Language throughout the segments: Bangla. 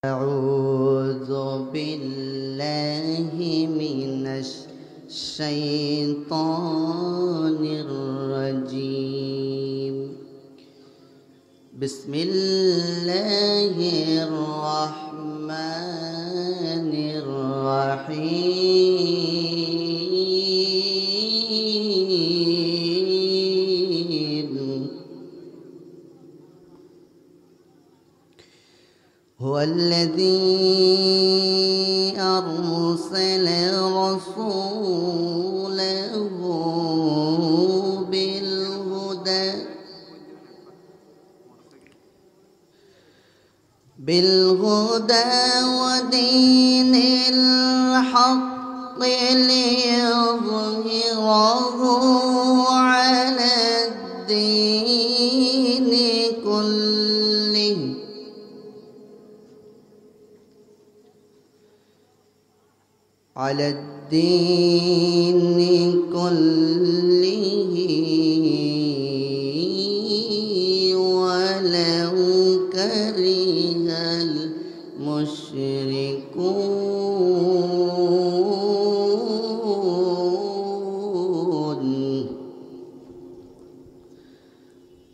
أعوذ بالله من الشيطان الرجيم. بسم الله الرحمن الرحيم. هو الذي أرسل رسوله بالهدى ودين الحق ليظهره على الدين كله ولو كره المشركون.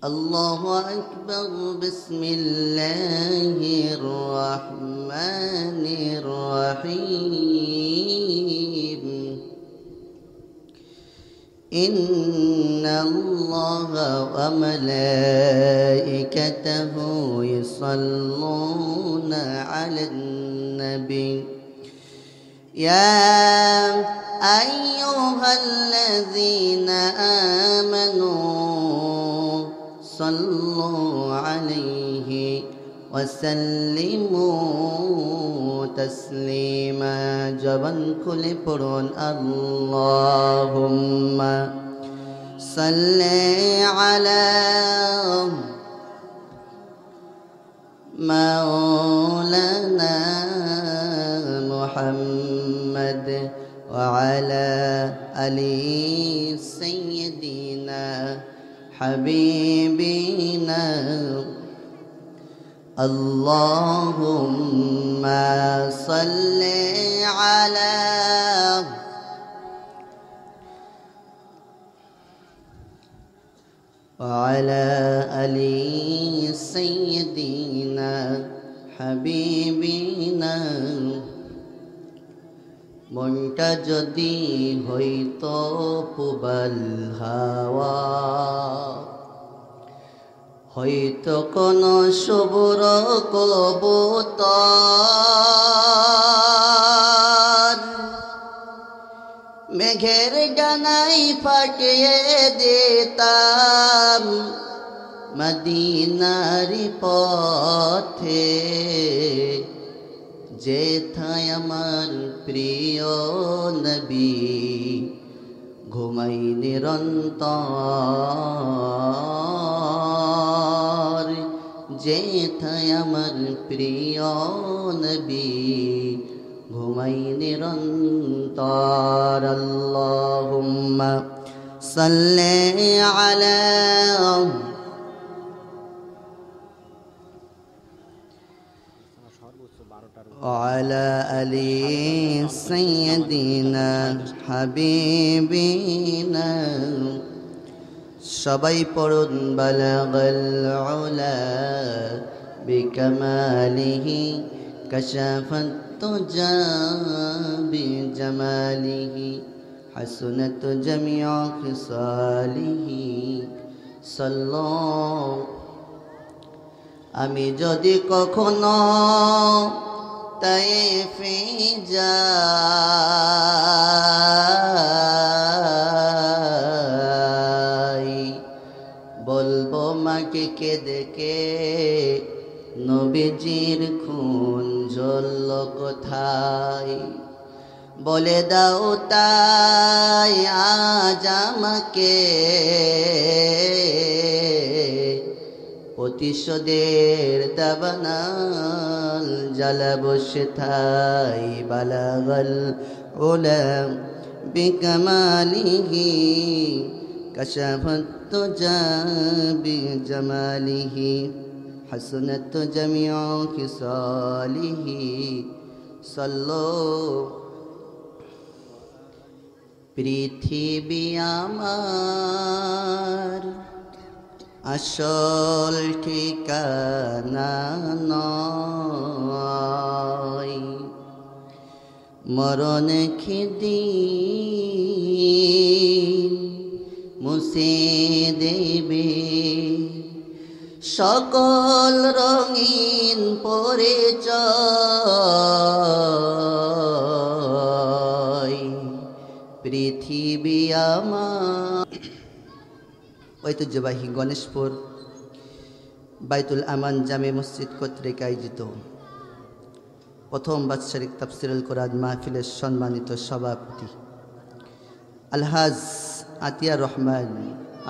الله أكبر. بسم الله الرحمن الرحيم. إن الله وملائكته يصلون على النبي يا أيها الذين آمنوا صلوا عليه وسلموا تسليما. জবান খুলে পড়ুন আল্লাহুম্মা সাল্লি আলা মাওলানা মুহাম্মদ ওয়া আলা আলি সাইয়্যিদিনা হাবিবিনা اللهم صل على وعلى آل سيدنا حبيبنا মনটা যদি হইতো পুবাল হাওয়া হয়তো কোন সবুর কবুতর মেঘের ডানাই ফাটিয়ে দিতাম মদিনার পথে যেথায় আমার প্রিয় নবী ঘুমাই নিরন্তর যেথায় আমার প্রিয় নবী ঘুমাই নিরন্তর। আল্লাহুম্মা সাল্লি আলা وعلى آل سيدنا حبيبنا সবাই পড়ুন বালাগাল উলা বিকামালিহি কাশাফাত তুজা বিজামালিহি হাসনাত জামিউ খিসালিহি সাল্লাল্লাহু। আমি যদি কখনো তায়েফে যাই বলবো মাকে কেঁদে কে নবীজির খুন ঝরল কোথায় বলে দাও তাই আজ আমাকে প্রতিশোধের দাবানাল জ্বালাবো সেথায় বালাগাল উলা বিকামালিহি কাশাফাত তুজা বিজামালিহি حسنت جميع خصاله صلوا পৃথিবী আমার আসল ঠিকানা নয়, মরণ খেদিন মুছে দেবে সকল রঙিন পরিচয়। পৃথিবী আমার ঐতিহ্যবাহী গণেশপুর বাইতুল আমান জামে মসজিদ কর্তৃক আয়োজিত প্রথম বাৎসরিক তাফসিরুল কোরআন মাহফিলের সম্মানিত সভাপতি আলহাজ আতিয়া রহমান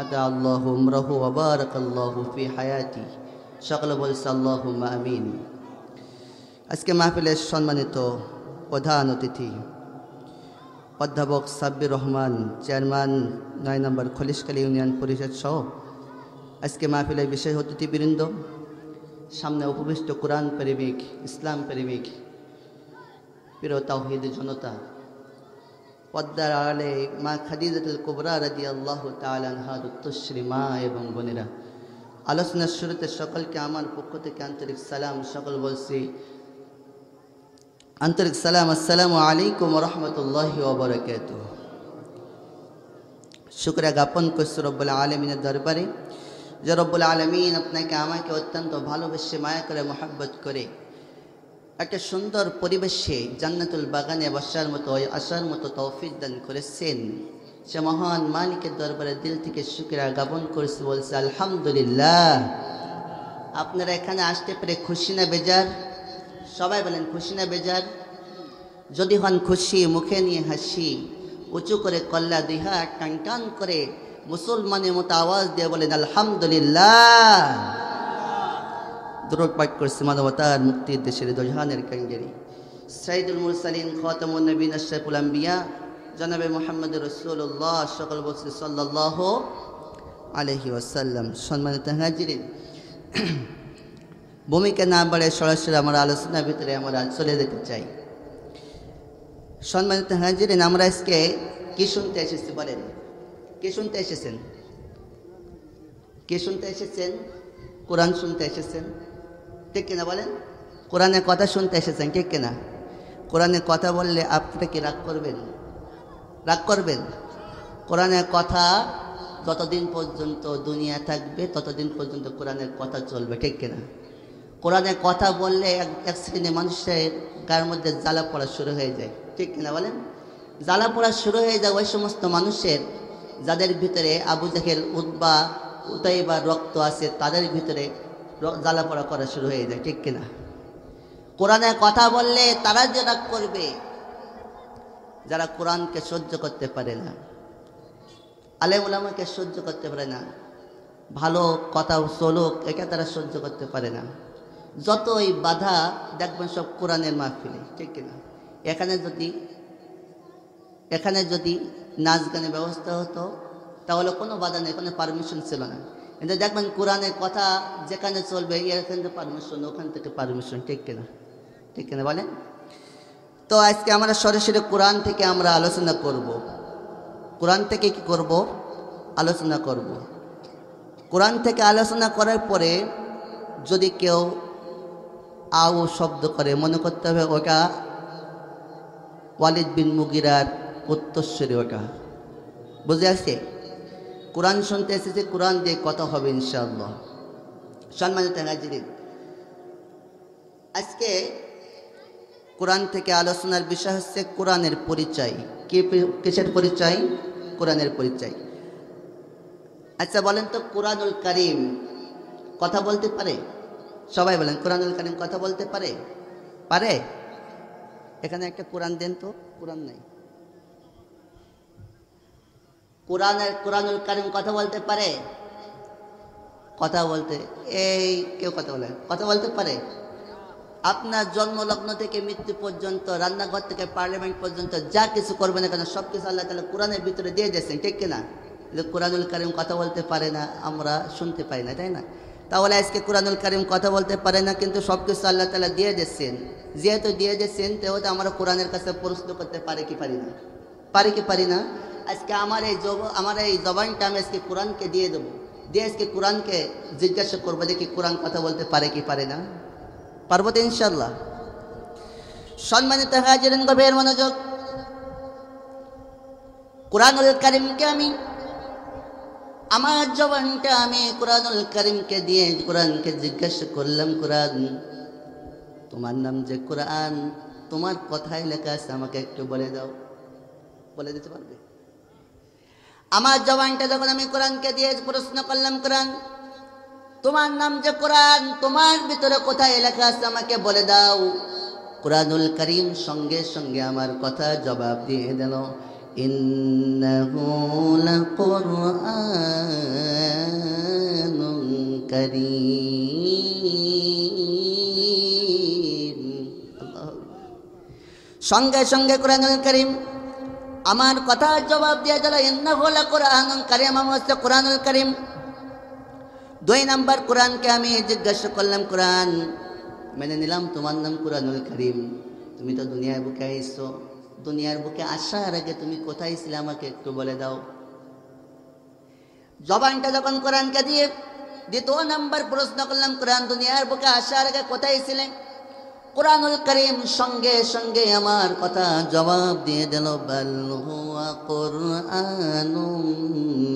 আতা আল্লাহু উমরাহু ওয়া বারাকাল্লাহু ফি হায়াতি, সকলে বলছে আল্লাহুম্মা আমিন। আজকে মাহফিলের সম্মানিত প্রধান অতিথি অধ্যাপক সাব্বির রহমান, চেয়ারম্যান ৯ নম্বর খলিশখালী ইউনিয়ন পরিষদ সহ আজকে মাহফিলের বিশেষ অতিথিবৃন্দ, সামনে উপবিষ্ট কোরআন প্রেমিক, ইসলাম প্রেমিক প্রিয় তাওহীদ জনতা, পদ্মার আড়ালে মা খাদিজাতুল কুবরা রাদিয়াল্লাহু তাআলা আনহার উত্তরসূরি মা এবং বোনেরা, আলোচনার শুরুতে সকলকে আমার পক্ষ থেকে আন্তরিক সালাম। সকল বলছি আন্তরিক সালাম, আসসালামু আলাইকুম ওয়া রাহমাতুল্লাহি ওয়া বারাকাতুহু। শুকরিয়া জ্ঞাপন করছি রব্বুল আলামিনের দরবারে যে রব্বুল আলামিন আপনাকে আমাকে অত্যন্ত ভালোবেসে মায়া করে মহব্বত করে একটা সুন্দর পরিবেশে জান্নাতুল বাগানে বসার মতো আসার মতো তৌফিক দান করেছেন। সে মহান মালিকের দরবারে দিল থেকে শুকরিয়া জ্ঞাপন করছি, বলছে আলহামদুলিল্লাহ। আপনারা এখানে আসতে পেরে খুশি না বেজার? সবাই বলেন খুশি না বেজার? যদি হন খুশি, মুখে নিয়ে হাসি, উঁচু করে কল্লা দুই হাত টান টান করে মুসলমানের মতো আওয়াজ দিয়ে বলেন আলহামদুলিল্লাহ। দরুদ পাঠ করছি মানবতার মুক্তির দেশের দোজাহানের কাঙ্গেরি সাইয়্যিদুল মুরসালিন খাতামুন নবীন আশরাফুল আম্বিয়া জনাবে মুহাম্মদুর রাসূলুল্লাহ, সকল বলছি সাল্লাল্লাহু আলাইহি ওয়াসাল্লাম। সম্মানিত হাজিরিন, ভূমিকা না বাড়ে সরাসরি আমার আলোচনার ভিতরে আমরা চলে যেতে চাই। সম্মানিত হাজিরিন, আমরা আজকে কি শুনতে এসেছি বলেন? কি শুনতে এসেছেন? কি শুনতে এসেছেন? কোরআন শুনতে এসেছেন, ঠিক কিনা বলেন? কোরআনের কথা শুনতে এসেছেন, ঠিক কিনা? কোরআনের কথা বললে আপনি কি রাগ করবেন? রাগ করবেন? কোরআনের কথা যতদিন পর্যন্ত দুনিয়া থাকবে ততদিন পর্যন্ত কোরআনের কথা চলবে, ঠিক কিনা? কোরআনের কথা বললে এক শ্রেণীর মানুষের গায়ের মধ্যে জ্বালা পড়া শুরু হয়ে যায়, ঠিক কিনা বলেন? জ্বালা পড়া শুরু হয়ে যায় ওই সমস্ত মানুষের যাদের ভিতরে আবু জাহেল, উতবা, উতাইবার রক্ত আছে, তাদের ভিতরে জ্বালা পড়া করা শুরু হয়ে যায়, ঠিক কিনা? কোরআনের কথা বললে তারা যে রাগ করবে যারা কোরআনকে সহ্য করতে পারে না, আলেম ওলামাকে সহ্য করতে পারে না, ভালো কথা চলুক এটা তারা সহ্য করতে পারে না। যতই বাধা দেখবেন সব কোরআনের মাহফিলে, ঠিক কিনা? এখানে যদি নাচ গানের ব্যবস্থা হতো তাহলে কোনো বাধা নেই, কোনো পারমিশন ছিল না। কিন্তু দেখবেন কোরআনের কথা যেখানে চলবে এখান থেকে পারমিশন, ওখান থেকে পারমিশন, ঠিক কিনা? ঠিক কিনা বলেন? তো আজকে আমরা সরাসরি কোরআন থেকে আমরা আলোচনা করব। কোরআন থেকে কি করব? আলোচনা করব। কোরআন থেকে আলোচনা করার পরে যদি কেউ আও শব্দ করে, মনে করতে হবে ওটা ওয়ালিদ বিন মুগিরার উত্তরসূরি, ওটা বুঝে আসছে? কোরআন শুনতে এসেছে, কোরআন দিয়ে কথা হবে ইনশাআল্লাহ। সম্মানিত হাজিরিন, আজকে কোরআন থেকে আলোচনার বিষয় হচ্ছে কোরআনের পরিচয়। কিসের পরিচয়? কোরআনের পরিচয়। আচ্ছা বলেন তো, কোরআনুল কারীম কথা বলতে পারে? সবাই বলেন, কোরআনুল কারীম কথা বলতে পারে? পারে? এখানে একটা কোরআন দেন তো, কোরআন নাই। কোরআনুল কারীম কথা বলতে পারে? কথা বলতে এই কেউ কথা বলতে পারে? আপনার জন্মলগ্ন থেকে মৃত্যু পর্যন্ত, রান্নাঘর থেকে পার্লামেন্ট পর্যন্ত যা কিছু করবেন না কেন সব কিছু আল্লাহ তাআলা কোরআনের ভিতরে দিয়ে দিয়েছেন, ঠিক কিনা? কোরআনুল কারীম কথা বলতে পারে না, আমরা শুনতে পাই না, তাই না? তাহলে আজকে কোরআনুল কারীম কথা বলতে পারে না, কিন্তু সব কিছু আল্লাহ তাআলা দিয়ে দিচ্ছেন। যেহেতু দিয়ে দিচ্ছেন তেহেতু আমরা কোরআনের কাছে প্রশ্ন করতে পারি কি পারি না? পারি কি পারি না? আজকে আমার এই জবানটা আমি আজকে কোরআনকে দিয়ে দেবো, দিয়ে আজকে কোরআনকে জিজ্ঞাসা করবো যে কি কোরআন কথা বলতে পারে কি পারে না? পারবো তো ইনশাল্লাহ। সম্মানিত হাজিরিন, গভীর মনোযোগ। কোরআনুল কারীমকে আমি আমার জবানটা আমি কোরআনুল কারীমকে দিয়ে কোরআনকে জিজ্ঞাসা করলাম, কোরআন তোমার নাম যে কোরআন, তোমার কথায় লেখা আছে, আমাকে একটু বলে দাও। বলে দিতে পারবে? আমার জবানটা যখন আমি কোরআনকে দিয়ে প্রশ্ন করলাম, কোরআন তোমার নাম যে কোরআন, তোমার ভিতরে কোথায় লেখা আছে আমাকে বলে দাও। কোরআনুল কারীম সঙ্গে সঙ্গে আমার কথা জবাব দিয়ে দিল, ইন্নাহু লাকুরআনুন কারীম। সঙ্গে সঙ্গে কোরআনুল কারীম আমার কথা জবাব দিয়ে দিল, ইন্নাহু লাকুরআনুন কারীম, আমার হচ্ছে কোরআনুল কারীম। 2 নাম্বার কোরআনকে আমি জিজ্ঞাসা করলাম, কোরআন মেনে নিলাম তোমার নাম কোরআনুল কারীম, তুমি তো দুনিয়ার বুকে আইছো, দুনিয়ার বুকে আসার আগে তুমি কোথায় ছিলে আমাকে একটু বলে দাও। জবানটা যখন কোরআনকে দিয়ে 2 নাম্বার প্রশ্ন করলাম, কোরআন দুনিয়ার বুকে আসার আগে কোথায় ছিলে? কোরআনুল কারীম সঙ্গে সঙ্গে আমার কথা জবাব দিয়ে দিল, বাল হুয়া কুরআনুম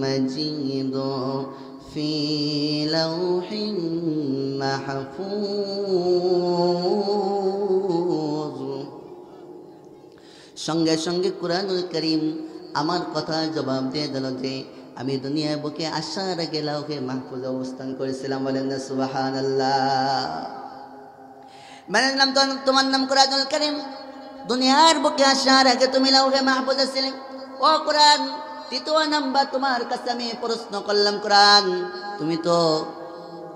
মাজিদ ফি লাউহিন মাহফুজ। সঙ্গে সঙ্গে কোরআনুল কারীম আমার কথা জবাব দিয়ে দিল যে আমি দুনিয়ার বুকে আসার আগে লাউহে মাহফুজ অবস্থান করেছিলাম। বলেন না সুবহানাল্লাহ। মানে নাম তোমার নাম কোরআনুল কারীম, দুনিয়ার বুকে আসার আগে তুমি লাউহে মাহফুজে ছিলে। ও কোরআন, 3 নাম্বার তোমার কাছে আমি প্রশ্ন করলাম, কোরআন তুমি তো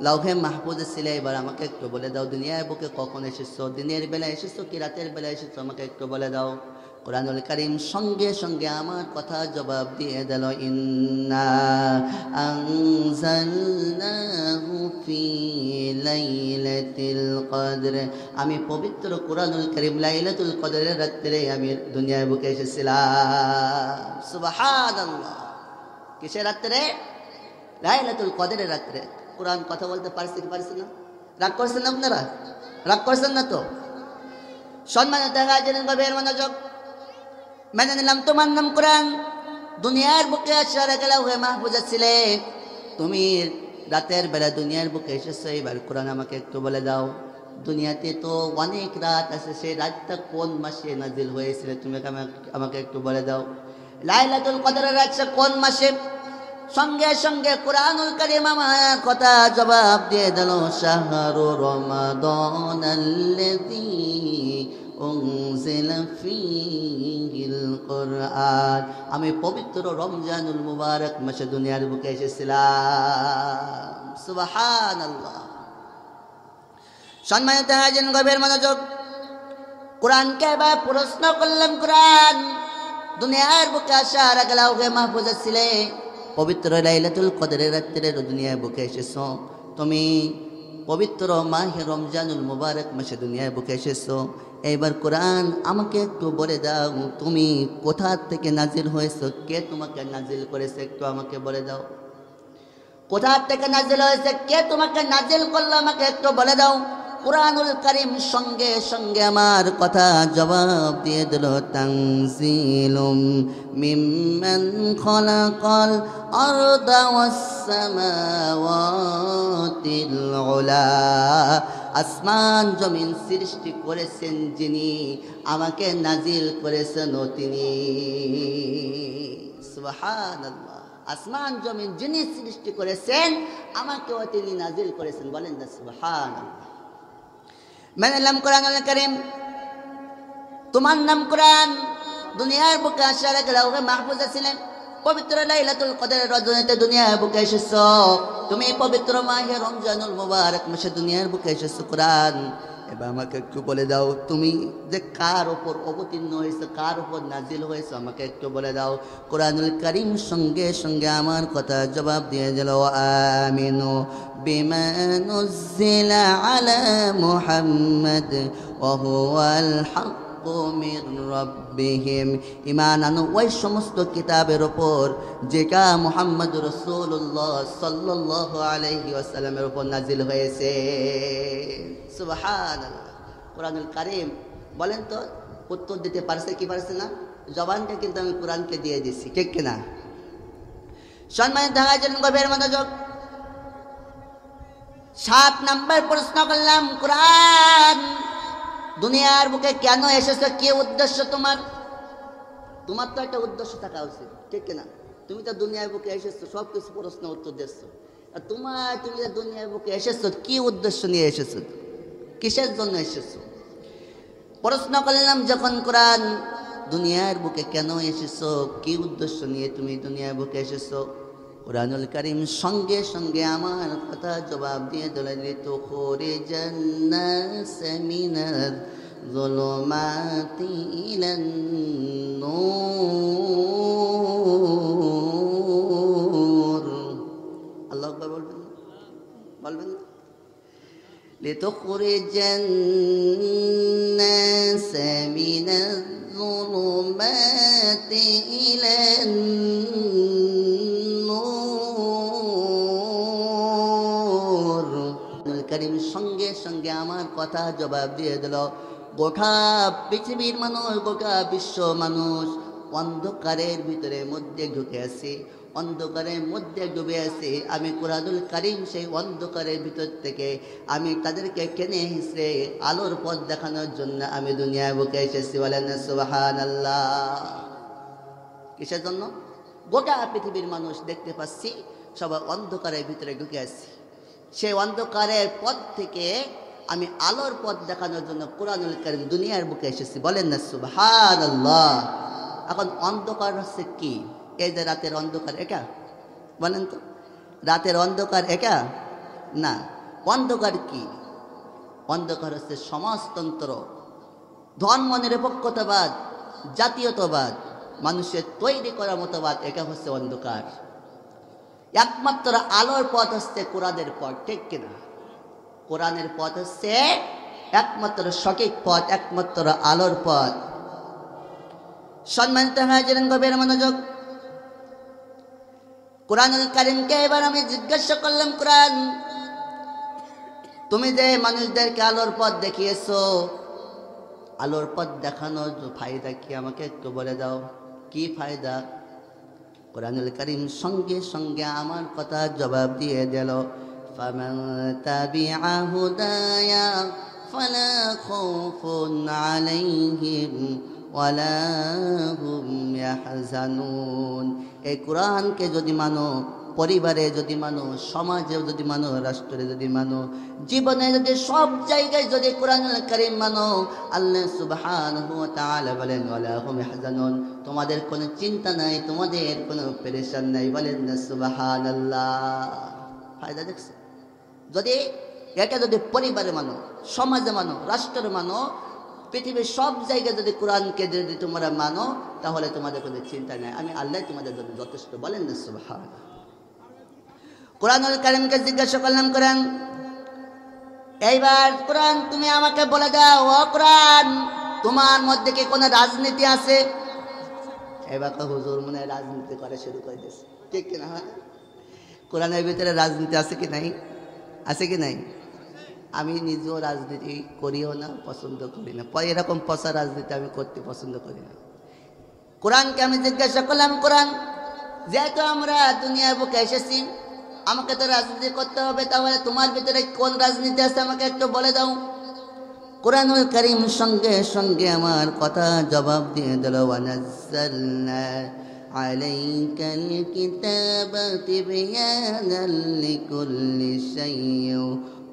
লাউহে মাহফুজে ছিলে, এবার আমাকে একটু বলে দাও দুনিয়ার বুকে কখন এসেছো, দিনের বেলা এসেছো কি রাতের বেলা এসেছো, আমাকে একটু বলে দাও। কোরআনুল কারীম সঙ্গে সঙ্গে আমার কথা জবাব দিয়ে দিল, ইন্না আনজালনাহু ফি লাইলাতিল কদর, আমি পবিত্র কোরআনুল কারীম লাইলাতুল কদরের রাতে আমি দুনিয়ার বুকে এসেছিলাম। সুবহানাল্লাহ। কিসের রাতে? লাইলাতুল কদরের রাতে। কোরআন কথা বলতে পারছে কি পারছে না? রাগ করছেন না আপনারা? রাগ করছেন না তো? সম্মানিত হাজিরিন, গভীর মনোযোগ। মেনে নিলাম তোমার নাম কোরআন, দুনিয়ার বুকে আসার আগে লাউহে মাহফুজে ছিলে, তুমি রাতের বেলা দুনিয়ার বুকে এসেছো, এবার কোরআন আমাকে একটু বলে দাও দুনিয়াতে তো অনেক রাত আছে, সেই রাতটা কোন মাসে নাজিল হয়েছিল তুমি আমাকে একটু বলে দাও। লাইলাতুল কদরের রাতটা কোন মাসে? সঙ্গে সঙ্গে কোরআনুল কারীম আমার কথা জবাব দিয়ে দিল, শাহরু রমাদানাল্লাযী উনজিলা ফীহিল কুরআন, আমি পবিত্র রমজানুল মুবারক মাসে দুনিয়ার বুকে এসেছিলাম। সুবহানাল্লাহ। সম্মানিত হাজিরিন, গভীর মনোযোগ। কোরআনকে এবার প্রশ্ন করলাম, কোরআন দুনিয়ার বুকে আসার আগে লাউহে মাহফুজে ছিলে, পবিত্র লাইলাতুল কদরের রাতে দুনিয়ার বুকে এসেছো, তুমি পবিত্র মাহে রমজানুল মুবারক মাসে দুনিয়ার বুকে এসেছো, এইবার কোরআন আমাকে একটু বলে দাও তুমি কোথা থেকে নাজিল হয়েছো, কে তোমাকে নাজিল করেছে একটু আমাকে বলে দাও। কোথা থেকে নাজিল হয়েছে, কে তোমাকে নাজিল করলো আমাকে একটু বলে দাও। কোরআনুল কারীম সঙ্গে সঙ্গে আমার কথা জবাব দিয়ে দিল, তানজিলুম মিম্মান খালাকাল আরদা ওয়াস সামাওয়াতিল উলা, আসমান জমিন সৃষ্টি করেছেন যিনি, আমাকে নাজিল করেছেন তিনি। সুবহানাল্লাহ। আসমান জমিন যিনি সৃষ্টি করেছেন আমাকেও তিনি নাজিল করেছেন। বলেন না সুবহানাল্লাহ। মেনে নিলাম কোরআনুল কারীম তোমার নাম কোরআন, দুনিয়ার বুকে আসার আগে লাউহে মাহফুজে ছিলেন, পবিত্র লাইলাতুল কদরের রজনীতে দুনিয়ার বুকে এসেছো, তুমি পবিত্র মাহে রমজানুল মুবারক মাসে দুনিয়ার বুকে এসেছো। কোরআন এবার আমাকে একটু বলে দাও তুমি যে কার ওপর অবতীর্ণ হয়েছে, কার ওপর নাজিল হয়েছে আমাকে একটু বলে দাও। কোরআনুল কারীম সঙ্গে সঙ্গে আমার কথা জবাব দিয়ে দিল, আমিনু বিমা নুজিলা আলা মুহাম্মাদ ওয়া হুয়াল হক মির রাব্বিহিম, ঈমান আনো ওই সমস্ত কিতাবের ওপর যেটা মুহাম্মদ রাসূলুল্লাহ সাল্লাল্লাহু আলাইহি ওয়াসাল্লামের উপর নাজিল হয়েছে। সুবহানাল্লাহ। কোরআনুল কারীম বলেন তো উত্তর দিতে পারছে কি পারছে না? জবানটা কিন্তু আমি কোরআনকে দিয়ে দিছি, ঠিক কিনা? সম্মানিত হাজিরিন গভীর মনোযোগ। 7 নাম্বার প্রশ্ন করলাম, কোরআন দুনিয়ার বুকে কেন এসেছে, কি উদ্দেশ্য তোমার? তোমার তো একটা উদ্দেশ্য থাকা উচিত, ঠিক কিনা? তুমি তো দুনিয়ার বুকে এসেছো, সব কিছু প্রশ্ন উত্তর দিচ্ছ। আর তুমি দুনিয়ার বুকে এসেছো কি উদ্দেশ্য নিয়ে এসেছো, কিসের জন্য এসেছো? প্রশ্ন করলাম যখন কোরআন দুনিয়ার বুকে কেন এসেছো, কি উদ্দেশ্য নিয়ে তুমি দুনিয়ার বুকে এসেছো? কোরআনুল কারীম সঙ্গে সঙ্গে আমার কথা জবাব দিয়ে দিল, তুখরিজান নাস মিনাজ যুলুমাতি ইলান নূর। আল্লাহু আকবার বলবেন, বলবেন। লিতুখরিজান নাস মিনাজ যুলুমাতি ইলান কারীম সঙ্গে সঙ্গে আমার কথা জবাব দিয়ে দিল, গোটা পৃথিবীর মানুষ, গোটা বিশ্ব মানুষ অন্ধকারের ভিতরে মধ্যে ঢুকে আছে, অন্ধকারের মধ্যে ডুবে আছে। আমি কোরআনুল কারীম সেই অন্ধকারের ভিতর থেকে আমি তাদেরকে টেনে হিসড়ে আলোর পথ দেখানোর জন্য আমি দুনিয়ায় বুকে এসেছি। বলেন সুবহানাল্লাহ। কিসের জন্য? গোটা পৃথিবীর মানুষ দেখতে পাচ্ছি সবাই অন্ধকারের ভিতরে ঢুকে আছে, সেই অন্ধকারের পথ থেকে আমি আলোর পথ দেখানোর জন্য কোরআনুল কারীম দুনিয়ার বুকে এসেছি। বলেন না সুবহানাল্লাহ। এখন অন্ধকার হচ্ছে কি? এই যে রাতের অন্ধকার, এটা বলেন তো, রাতের অন্ধকার এটা না। অন্ধকার কি? অন্ধকার হচ্ছে সমাজতন্ত্র, ধর্ম নিরপেক্ষতাবাদ, জাতীয়তাবাদ, মানুষের তৈরি করা মতবাদ, এটা হচ্ছে অন্ধকার। একমাত্র আলোর পথ হচ্ছে কোরআনের পথ, ঠিক কিনা? কোরআনের পথ হচ্ছে একমাত্র সঠিক পথ, একমাত্র আলোর পথ। সম্মানিত হাজিরিন গভীর মনোযোগ। কোরআনুল কারীমকে এবার আমি জিজ্ঞাসা করলাম, কোরআন তুমি যে মানুষদেরকে আলোর পথ দেখিয়েছো, আলোর পথ দেখানোর ফায়দা কি আমাকে একটু বলে দাও, কি ফায়দা? কোরআনুল কারীম সঙ্গে সঙ্গে আমার কথা জবাব দিয়ে দিল, ফামান তাবিআ হুদায়া ফালা খাউফুন আলাইহিম ওয়ালা হুম ইয়াহজানুন। এই কোরআনকে যদি মানো, পরিবারে যদি মানো, সমাজে যদি মানো, রাষ্ট্রে যদি মানো, জীবনে যদি সব জায়গায় যদি কোরআনুল কারীম মানো, আল্লাহ সুবহানাহু ওয়া তাআলা বলেন ওয়ালা হুম ইয়াহজানুন, তোমাদের কোনো চিন্তা নাই, তোমাদের কোনো পেরেশান নাই। বলেন না সুবহানাল্লাহ। ফায়দা দেখছো? যদি এটা যদি পরিবারে মানো, সমাজে মানো, রাষ্ট্রে মানো, পৃথিবীর সব জায়গায় যদি কোরআনকে যদি তোমরা মানো, তাহলে তোমাদের কোনো চিন্তা নেই, আমি আল্লাহ তোমাদের জন্য যথেষ্ট। বলেন না সুবহানাল্লাহ। কোরআনুল কারীমকে জিজ্ঞাসা করলাম, কোরআন এইবার কোরআন তুমি আমাকে বলে দাও, ও কোরআন তোমার মধ্যে কি কোনো রাজনীতি আছে? এবার হুজুর মনে রাজনীতি করা শুরু করে দিয়েছে, ঠিক কিনা? কোরআনের ভিতরে রাজনীতি আছে কি নাই? আছে কি নাই? আমি নিজেও রাজনীতি করিও না, পছন্দ করি না, এরকম পচা রাজনীতি আমি করতে পছন্দ করি না। কোরআনকে আমি জিজ্ঞাসা করলাম, কোরআন যেহেতু আমরা দুনিয়ার বুকে এসেছি, আমাকে তো রাজনীতি করতে হবে, তাহলে তোমার ভিতরে কোন রাজনীতি আছে আমাকে একটু বলে দাও। কোরআনুল কারীম সঙ্গে সঙ্গে আমার কথা জবাব দিয়ে দিল, ওয়ানাজ্জালনা আলাইকাল কিতাবা তিবয়ানাল লিকুল্লি শাইইন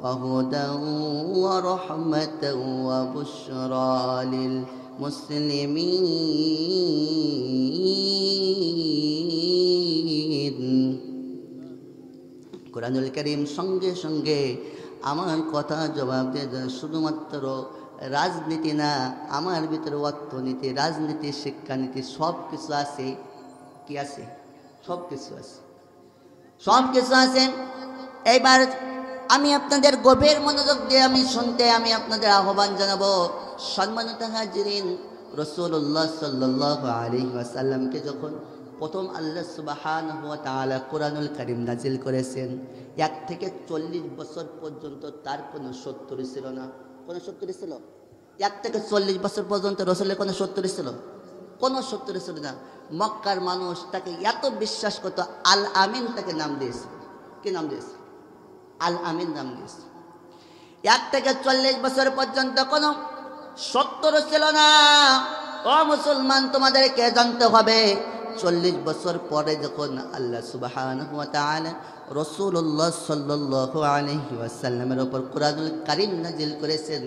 ওয়া হুদান ওয়া রাহমাতান ওয়া বুশরা লিল মুসলিমিন। কোরআনুল কারীম সঙ্গে সঙ্গে আমার কথা জবাব দিয়ে দেন। শুধুমাত্র রাজনীতি না, আমার ভিতরে অর্থনীতি, রাজনীতি, শিক্ষানীতি সব কিছু আছে। কি আছে? সব কিছু আছে, সব কিছু আছে। এইবার আমি আপনাদের গভীর মনোযোগ দিয়ে আমি শুনতে আমি আপনাদের আহ্বান জানাবো। সম্মানিত হাজিরিন, রাসূলুল্লাহ সাল্লাল্লাহু আলাইহি ওয়াসাল্লামকে যখন প্রথম আল্লাহ সুবহানাহু ওয়া তাআলা কোরআনুল কারীম নাজিল করেছেন, 1 থেকে 40 বছর পর্যন্ত তার কোনো শত্রু ছিল না। কোনো শত্রু ছিল? 1 থেকে 40 বছর পর্যন্ত রাসূলের কোনো শত্রু ছিল? কোনো শত্রু ছিল না। মক্কার মানুষ তাকে এত বিশ্বাস করতো, আল আমিন তাকে নাম দিয়েছে। কি নাম দিয়েছে? আল আমিন নাম দিয়েছে। 1 থেকে 40 বছর পর্যন্ত কোনো শত্রু ছিল না। ও মুসলমান, তোমাদেরকে জানতে হবে 40 বছর পরে যখন আল্লাহ সুবহানাহু ওয়া তাআলা রাসূলুল্লাহ সাল্লাল্লাহু আলাইহি ওয়াসাল্লামের উপর কোরআনুল কারীম নাজিল করেছেন,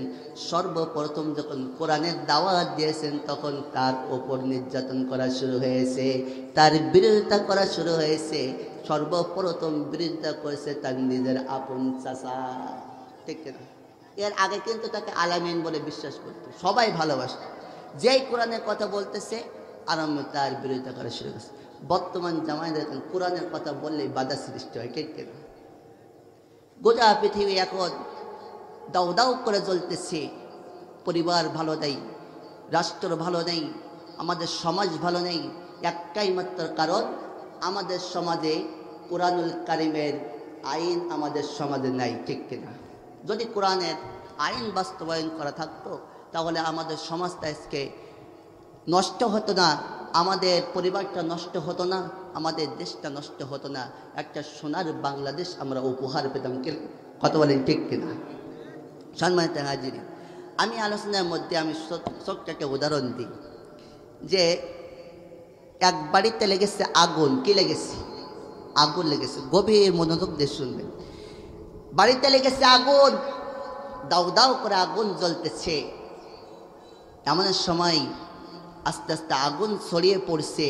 সর্বপ্রথম যখন কোরআনের দাওয়াত দিয়েছেন তখন তার উপর নির্যাতন করা শুরু হয়েছে, তার বিরোধিতা করা শুরু হয়েছে। সর্বপ্রথম বিরোধিতা করেছে তার নিজের আপন চাচা। ঠিক না? এর আগে কিন্তু তাকে আলামিন বলে বিশ্বাস করত, সবাই ভালোবাসত। যেই কোরআনের কথা বলতেছে আরম্ভ তার বিরোধিতা করা শুরু করেছে। বর্তমান জামানায় দেখেন কোরআনের কথা বললেই বাধা সৃষ্টি হয়। ঠিক না? গোটা পৃথিবী এখন দাউ দাউ করে জ্বলতেছে। পরিবার ভালো নেই, রাষ্ট্র ভালো নেই, আমাদের সমাজ ভালো নেই। একটাই মাত্র কারণ, আমাদের সমাজে কোরআনুল কারীমের আইন আমাদের সমাজে নাই। ঠিক কিনা? যদি কোরআনের আইন বাস্তবায়ন করা থাকতো তাহলে আমাদের সমাজটা আজকে নষ্ট হতো না, আমাদের পরিবারটা নষ্ট হতো না, আমাদের দেশটা নষ্ট হতো না। একটা সোনার বাংলাদেশ আমরা উপহার পেতাম। কত বলেন ঠিক কিনা? সম্মানিত হাজিরিন, আমি আলোচনার মধ্যে আমি ছোট্ট একটা উদাহরণ দিই যে এক বাড়িতে লেগেছে আগুন। কি লেগেছে? আগুন লেগেছে। গভীর মনোযোগ দিয়ে শুনবেন। বাড়িতে লেগেছে আগুন, দাউ দাউ করে আগুন জ্বলতেছে। এমন সময় আস্তে আস্তে আগুন ছড়িয়ে পড়ছে।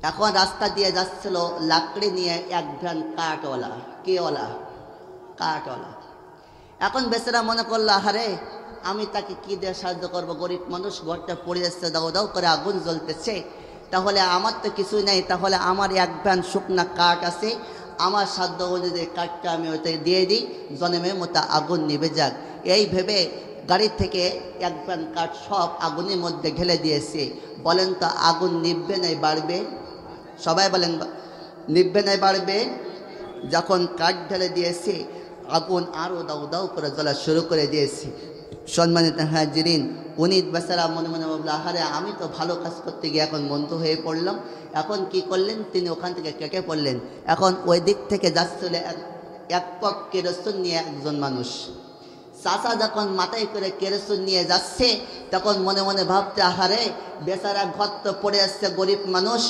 এখন রাস্তা দিয়ে যাচ্ছিল লাকড়ি নিয়ে এক ভ্যান কাঠওয়ালা। কেওয়ালা? কাঠওয়ালা। এখন বেচারা মনে করলো, আরে আমি তাকে কি দিয়ে সাহায্য করবো? গরিব মানুষ, ঘরটা পড়ে যাচ্ছে, দাও দাও করে আগুন জ্বলতেছে, তাহলে আমার তো কিছুই নাই, তাহলে আমার এক ভ্যান শুকনা কাঠ আছে, আমার সাধ্য অনুযায়ী কাঠটা আমি ওইটা দিয়ে দিই, জনমের মতো আগুন নিভে যাক। এই ভেবে গাড়ি থেকে এক ভ্যান কাঠ সব আগুনের মধ্যে ঢেলে দিয়েছে। বলেন তো আগুন নিভবে নাই বাড়বে? সবাই বলেন নিভবে নাই বাড়বে? যখন কাঠ ঢেলে দিয়েছে আগুন আরও দাউ দাউ করে জ্বলা শুরু করে দিয়েছে। সম্মানিত হাজিরিন, উনি বেচারা মনে মনে ভাবলো, আহারে আমি তো ভালো কাজ করতে গিয়ে এখন মন্দ হয়ে পড়লাম। এখন কি করলেন? তিনি ওখান থেকে কেটে পড়লেন। এখন ওই দিক থেকে যাচ্ছিল এক পক কেরোসিন নিয়ে একজন মানুষ। চাচা যখন মাথায় করে কেরোসিন নিয়ে যাচ্ছে তখন মনে মনে ভাবতে, আহারে বেচারা ঘর তো পড়ে আসছে, গরিব মানুষ,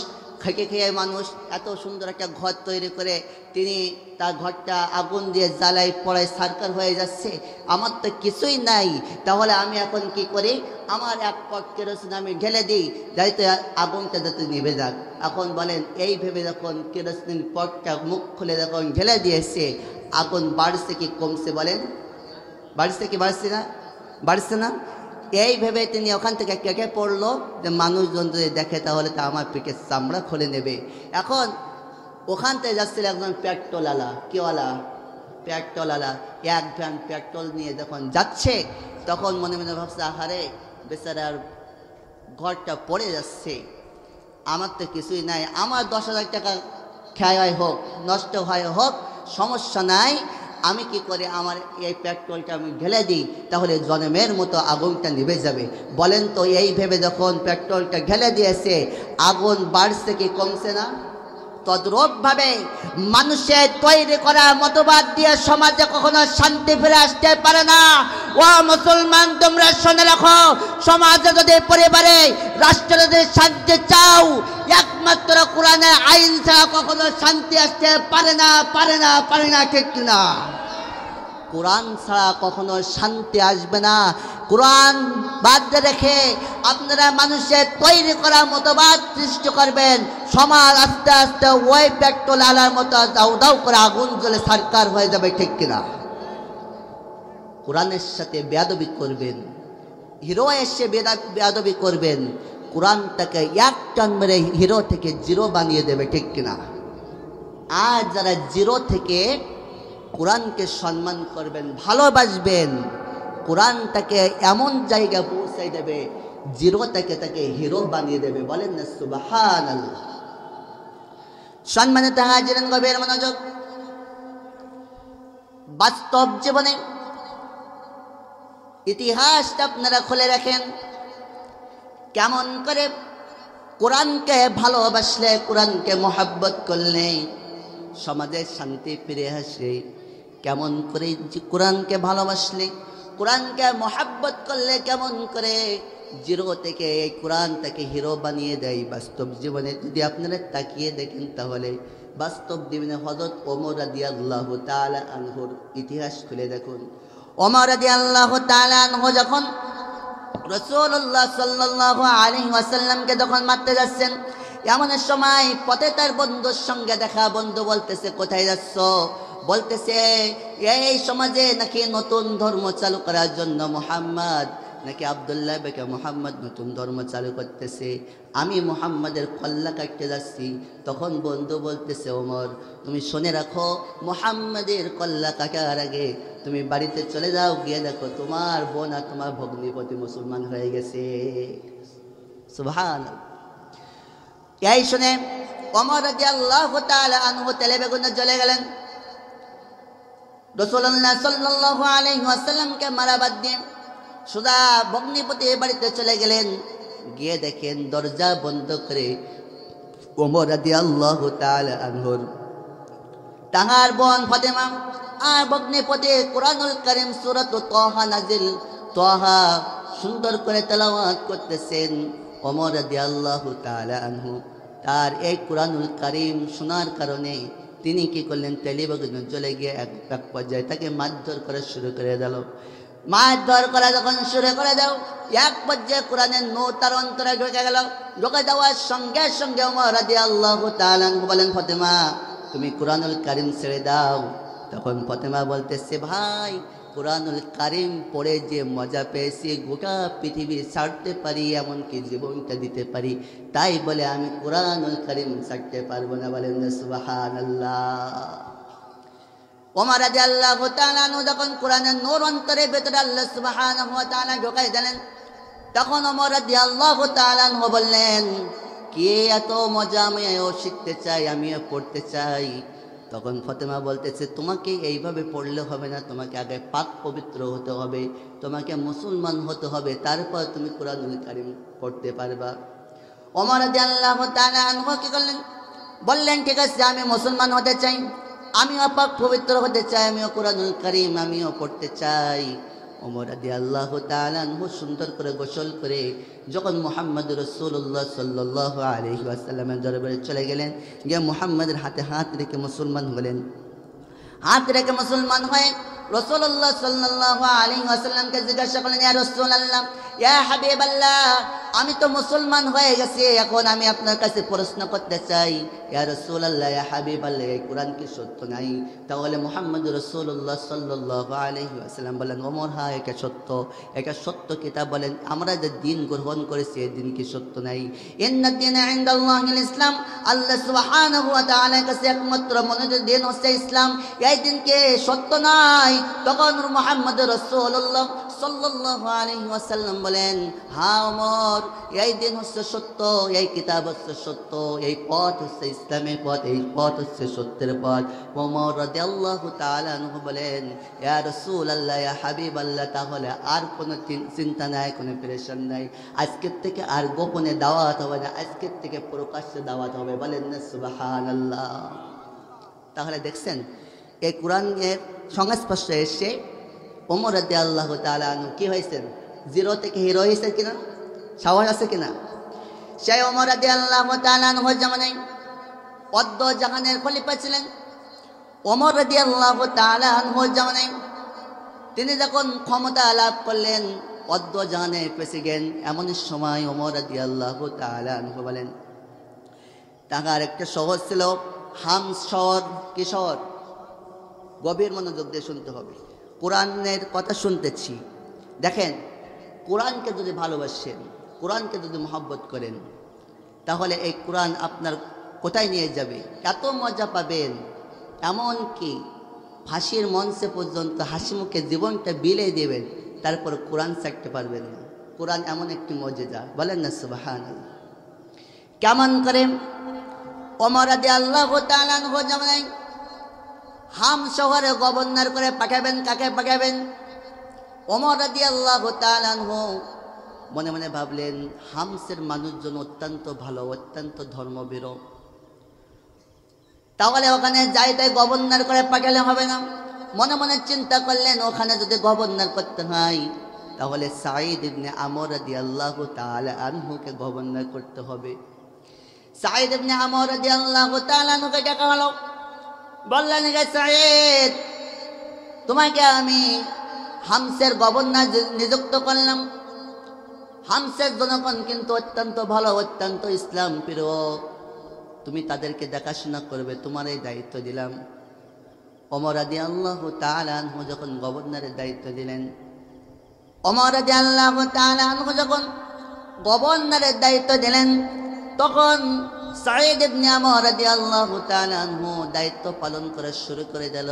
খেয়ে খেয়ে মানুষ, এত সুন্দর একটা ঘর তৈরি করে তিনি তার ঘরটা আগুন দিয়ে জ্বালাই পড়ায় সারকার হয়ে যাচ্ছে, আমার তো কিছুই নাই, তাহলে আমি এখন কি করি? আমার এক পট কেরোসিন আমি ঢেলে দিই, যাইতে আগুনটা যাতে নিভে যাক। এখন বলেন এই ভেবে যখন কেরোসিন পটটা মুখ খুলে যখন ঢেলে দিয়েছে, আগুন বাড়ছে কি কমছে? বলেন বাড়ছে কি বাড়ছে না? বাড়ছে না? এই ভেবে তিনি ওখান থেকে কেটে পড়লো যে মানুষজন যদি দেখে তাহলে তো আমার পিঠের চামড়া খুলে নেবে। এখন ওখান থেকে যাচ্ছিল একজন পেট্রোলওয়ালা। কেওয়ালা? পেট্রোলওয়ালা। এক ভ্যান পেট্রোল নিয়ে যখন যাচ্ছে তখন মনে মনে ভাবছে, আহারে বেচারার ঘরটা পড়ে যাচ্ছে, আমার তো কিছুই নাই, আমার 10,000 টাকা ক্ষয় হোক, নষ্ট হয় হোক, সমস্যা নাই, আমি কি করে আমার এই পেট্রোলটা আমি ঢেলে দিই, তাহলে জনমের মতো আগুনটা নিভে যাবে। বলেন তো এই ভেবে যখন পেট্রোলটা ঢেলে দিয়েছে আগুন বাড়ছে কি কমছে না? তদ্রূপভাবে মানুষের তৈরি করা মতবাদ দিয়ে সমাজে কখনো শান্তি ফিরে আসতে পারে না। ও মুসলমান, তোমরা শুনে রাখো, সমাজে যদি, পরিবারে, রাষ্ট্রে যদি শান্তি চাও, একমাত্র কোরআনের আইন ছাড়া কখনো শান্তি আসতে পারে না, পারে না, পারে না। ঠিক না? কোরআন ছাড়া কখনো শান্তি আসবে না। কোরআন বাদ রেখে আপনারা মানুষের তৈরি করা মতবাদ সৃষ্টি করবেন, সমাজ আস্তে আস্তে ওই পেট্রোল আলার মতো দাউ দাউ করে আগুন জ্বলে সরকার হয়ে যাবে। ঠিক কিনা? কোরআনের সাথে বেয়াদবি করবেন, হিরো এসে বেয়াদবি করবেন, কোরআনটাকে এক টান মেরে হিরো থেকে জিরো বানিয়ে দেবে, ঠিক কিনা? আর যারা জিরো থেকে কোরআনকে সম্মান করবেন, ভালোবাসবেন, কোরআনটাকে এমন জায়গায় পৌঁছাই দেবে, জিরো থেকে তাকে হিরো বানিয়ে দেবে। বলেন না সুবহানাল্লাহ। সম্মানিত হাজিরান, গভীর মনোযোগ। বাস্তব জীবনে ইতিহাসটা আপনারা খুলে রাখেন, কেমন করে কোরআনকে ভালোবাসলে, কোরআনকে মহব্বত করলে সমাজে শান্তি ফিরে আসে। কেমন করে কোরআনকে ভালোবাসলে, কোরআনকে মহব্বত করলে কেমন করে জিরো থেকে এই কোরআনটাকে হিরো বানিয়ে দেয়। বাস্তব জীবনে যদি আপনারা তাকিয়ে দেখেন, তাহলে বাস্তব জীবনে হযরত ওমর রাদিয়াল্লাহু তাআলা আনহুর ইতিহাস খুলে দেখুন। ওমর রাদিয়াল্লাহু তাআলা আনহু যখন রাসূলুল্লাহ সাল্লাল্লাহু আলাইহি ওয়াসাল্লামকে যখন মারতে যাচ্ছেন, এমন সময় পথে তার বন্ধুর সঙ্গে দেখা। বন্ধু বলতেছে, কোথায় যাচ্ছ? বলতেছে, এই সমাজে নাকি নতুন ধর্ম চালু করার জন্য মুহাম্মদ, নাকি আব্দুল্লাহ বেকে মুহাম্মদ নতুন ধর্ম চালু করতেছে, আমি মুহাম্মাদের কল্লা কাটতে যাচ্ছি। তখন বন্ধু বলতেছে, ওমর তুমি শুনে রাখো, মুহাম্মাদের কল্লা কাটার আগে তুমি বাড়িতে চলে যাও, গিয়ে দেখো তোমার বোন আর তোমার ভগ্নিপতি মুসলমান হয়ে গেছে। সুবহানাল্লাহ। এই শুনে ওমর রাদিয়াল্লাহু তাআলা আনহু তেলে বেগুনে জ্বলে গেলেন। রাসূলুল্লাহ সাল্লাল্লাহু আলাইহি ওয়াসাল্লামকে মারা বাদ দিয়ে সুদা ভগ্নিপতি বাড়িতে চলে গেলেন। গিয়ে দেখেন দরজা বন্ধ করে ওমর রাদিয়াল্লাহু তাআলা আনহুর তাহার বোন ফাতেমা আর ভগ্নিপতি কুরআনুল কারীম সূরাত তাহা নাজিল, তাহা সুন্দর করে তেলাওয়াত করতেছেন। ওমর রাদিয়াল্লাহু তাআলা আনহু তার এই কুরআনুল কারীম শোনার কারণে তিনি কি করলেন, টেলিভিশনে চলে গিয়ে এক পর্যায়ে তাকে মারধর করা শুরু করে দিল। মারধর করা যখন শুরু করে দাও, এক পর্যায়ে কোরআনের নূর তার অন্তরে ঢুকে গেল। ঢুকে যাওয়ার সঙ্গে সঙ্গে ওমর রাদিয়াল্লাহু তাআলা বলেন, ফাতেমা তুমি কুরআনুল কারীম ছেড়ে দাও। তখন ফাতেমা বলতেছে, ভাই কুরআনুল কারীম পড়ে যে মজা পেয়েছি, গোটা পৃথিবী ছাড়তে পারি, এমনকি জীবনটা দিতে পারি, তাই বলে আমি কুরআনুল কারীম ছাড়তে পারবো না। বলেন সুবহানাল্লাহ। ওমর রাদিয়াল্লাহু তাআলা যখন কোরআনের নূর অন্তরের ভেতরে আল্লাহ সুবহানাহু ওয়া তাআলা ঢোকাই দিলেন, তখন ওমর রাদিয়াল্লাহু তাআলা বললেন, কে এত মজা, আমিও শিখতে চাই, আমিও পড়তে চাই। তখন ফাতেমা বলতেছে, তোমাকে এইভাবে পড়লে হবে না, তোমাকে আগে পাক পবিত্র হতে হবে, তোমাকে মুসলমান হতে হবে, তারপর তুমি কুরআনুল কারীম পড়তে পারবা। ওমর রাদিয়াল্লাহু তাআলা কি করলেন, বললেন, ঠিক আছে আমি মুসলমান হতে চাই, আমিও পাক পবিত্র হতে চাই, আমিও কুরআনুল কারীম আমিও পড়তে চাই। ওমর রাদিয়াল্লাহু তাআলা সুন্দর করে গোসল করে যখন মুহাম্মদ রাসূলুল্লাহ সাল্লাল্লাহু আলাইহি ওয়াসাল্লামের দরবারে চলে গেলেন, গিয়ে মুহাম্মদের হাতে হাত রেখে মুসলমান হলেন। হাত রেখে মুসলমান হয়ে রাসূলুল্লাহ সাল্লাল্লাহু আলাইহি ওয়াসাল্লামকে জিজ্ঞাসা করলেন, ইয়া রাসূলুল্লাহ, ইয়া হাবিবাল্লাহ, আমি তো মুসলমান হয়ে গেছি, এখন আমি আপনার কাছে প্রশ্ন করতে চাই, ইয়া রাসূলুল্লাহ, ইয়া হাবিবাল্লাহ, এই কোরআন কি সত্য নাই? তাহলে মুহাম্মদ রাসূলুল্লাহ সাল্লাল্লাহু আলাইহি ওয়াসাল্লাম বলেন, ওমর হ্যাঁ এটা সত্য, এটা সত্য কিতাব। বলেন, আমরা যে দিন গ্রহণ করেছি এই দিন কি সত্য নাই? ইন্নাদ দীনা ইনদাল্লাহিল ইসলাম, আল্লাহ সুবহানাহু ওয়া তাআলার কাছে একমাত্র মনোনীত দিন হচ্ছে ইসলাম, এই দিনকে সত্য নাই। তখন মুহাম্মদ রাসূলুল্লাহ সাল্লাল্লাহু আলাইহি ওয়াসাল্লাম বলেন, হ্যাঁ ওমর, এই দিন হচ্ছে সত্য, এই কিতাব হচ্ছে সত্য, এই পথ হচ্ছে ইসলামের পথ, এই পথ হচ্ছে সত্যের পথ। ওমর রাদিয়াল্লাহু তাআলা আনহু বলেন, ইয়া রাসূলুল্লাহ, ইয়া হাবিবাল্লাহ, তাহলে আর কোনো চিন্তা নাই, কোনো প্রেশার নাই, আজকের থেকে আর গোপনে দাওয়াত হবে না, আজকের থেকে প্রকাশ্যে দাওয়াত হবে। বলেন না সুবহানাল্লাহ। তাহলে দেখছেন এই কোরআনের সংস্পর্শে এসে ওমর রাদিয়াল্লাহু তাআলা আনহু কি হয়েছেন, জিরো থেকে হিরো হয়েছে কিনা? সাহস আছে কিনা? সেই ওমর রাদিয়াল্লাহু তাআলা আনহুর জামানায় অদ্য জাহানের খলিফা ছিলেন। ওমর রাদিয়াল্লাহু তাআলা আনহুর জামানায় তিনি যখন ক্ষমতা লাভ করলেন, অদ্য জাহানের প্রেসিডেন্ট, এমন সময় ওমর রাদিয়াল্লাহু তাআলা আনহু বলেন, তাহার একটা শহর ছিল হামস শহর। কি শহর? গভীর মনোযোগ দিয়ে শুনতে হবে। কোরআনের কথা শুনতেছি। দেখেন, কোরআনকে যদি ভালোবাসেন, কোরআনকে যদি মহব্বত করেন, তাহলে এই কোরআন আপনার কোথায় নিয়ে যাবে, এত মজা পাবেন, এমনকি ফাঁসির মঞ্চে পর্যন্ত হাসি মুখে জীবনটা বিলিয়ে দেবেন, তারপর কোরআন ছাড়তে পারবেন না। কোরআন এমন একটি মজেজা, বলেন না সুবহানাল্লাহ। কেমন করে ওমর রাদিয়াল্লাহু তাআলা আনহু জামানায় হাম শহরে গভর্নর করে পাঠাবেন, কাকে পাঠাবেন? ওমর রাদিয়াল্লাহু তাআলা আনহু মনে মনে ভাবলেন, হামসের মানুষজন অত্যন্ত ভালো, অত্যন্ত ধর্মভীর, তাহলে ওখানে যাইতে গভর্নর করে পাঠালে হবে না। মনে মনে চিন্তা করলেন, ওখানে যদি গভর্নর করতে হয় তাহলে সাঈদ ইবনে আমর রাদিয়াল্লাহু তাআলা আনহুকে গভর্নর করতে হবে। সাঈদ ইবনে আমর রাদিয়াল্লাহু তাআলা আনহুকে ডাকা হলো, বললেন, হে সাঈদ, তোমাকে আমি হামসের গভর্নর নিযুক্ত করলাম। হামসের জনগণ কিন্তু অত্যন্ত ভালো, অত্যন্ত ইসলাম প্রিয়, তুমি তাদেরকে দেখাশোনা করবে, তোমার এই দায়িত্ব দিলাম। ওমর রাদিয়াল্লাহু তাআলা আনহু যখন গভর্নরের দায়িত্ব দিলেন, ওমর রাদিয়াল্লাহু তাআলা আনহু যখন গভর্নরের দায়িত্ব দিলেন, তখন সাঈদ ইবনে আমর রাদিয়াল্লাহু তাআলা আনহু দায়িত্ব পালন করা শুরু করে দিল।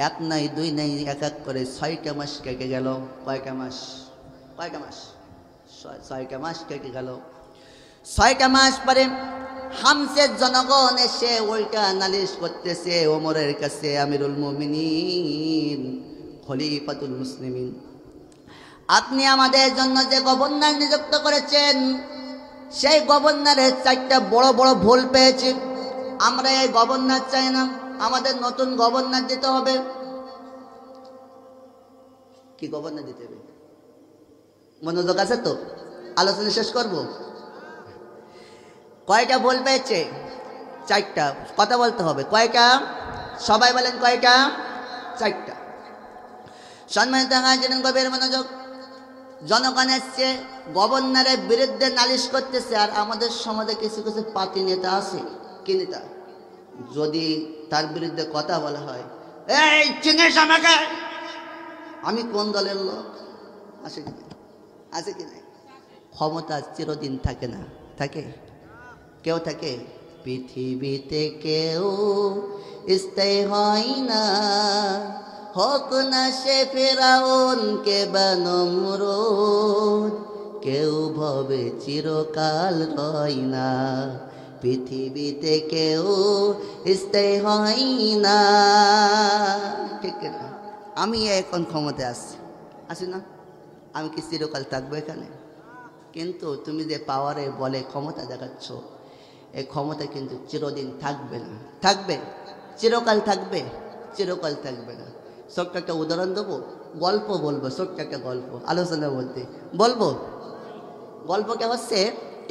এক নাই, দুই নাই, এক এক করে 6টা মাস কেটে গেল। কয়টা মাস? 6টা মাস কেটে গেল। 6টা মাস পরে হামসের জনগণ এসে উল্টা নালিশ করতেছে ওমরের কাছে, আমিরুল মুমিনিন, খলিফাতুল মুসলিমিন, আপনি আমাদের জন্য যে গভর্নর নিযুক্ত করেছেন, সেই গভর্নরের 4টা বড় বড় ভুল পেয়েছি। আমরা এই গভর্নর চাই না, আমাদের নতুন গভর্নর দিতে হবে। কি গভর্নর দিতে হবে? মনোযোগ আছে তো? আলোচনা শেষ করব। কয়টা ভুল পেয়েছে? 4টা। কথা বলতে হবে। কয়টা? সবাই বলেন কয়টা? 4টা। সম্মানিত হাজিরিন, গভীর মনোযোগ। জনগণ এসছে, গভর্নরের বিরুদ্ধে নালিশ করতেছে, আর আমাদের সমাজে কিছু কিছু পার্টি নেতা আছে। কি নেতা? যদি তার বিরুদ্ধে কথা বলা হয়, এই চিনিস আমাকে, আমি কোন দলের লোক? আছে কি? আছে কি নাই? ক্ষমতা চিরদিন থাকে না, থাকে? কেউ থাকে? পৃথিবীতে কেউ স্থায়ী হয় না, হোক না সে ফেরাউন কে বা নমরুদ, কেউ ভবে চিরকাল রয় না, পৃথিবীতে কেউ স্থায়ী হয় না। ঠিক না? আমি এখন ক্ষমতায় আছি না? আমি কি চিরকাল থাকবো এখানে? কিন্তু তুমি যে পাওয়ারে বলে ক্ষমতা দেখাচ্ছ, এই ক্ষমতা কিন্তু চিরদিন থাকবে না। থাকবে? চিরকাল থাকবে? চিরকাল থাকবে না। ছোট্ট একটা উদাহরণ দেবো, গল্প বলবো, ছোট্ট একটা গল্প আলোচনার মধ্যে বলবো। গল্পটা হচ্ছে,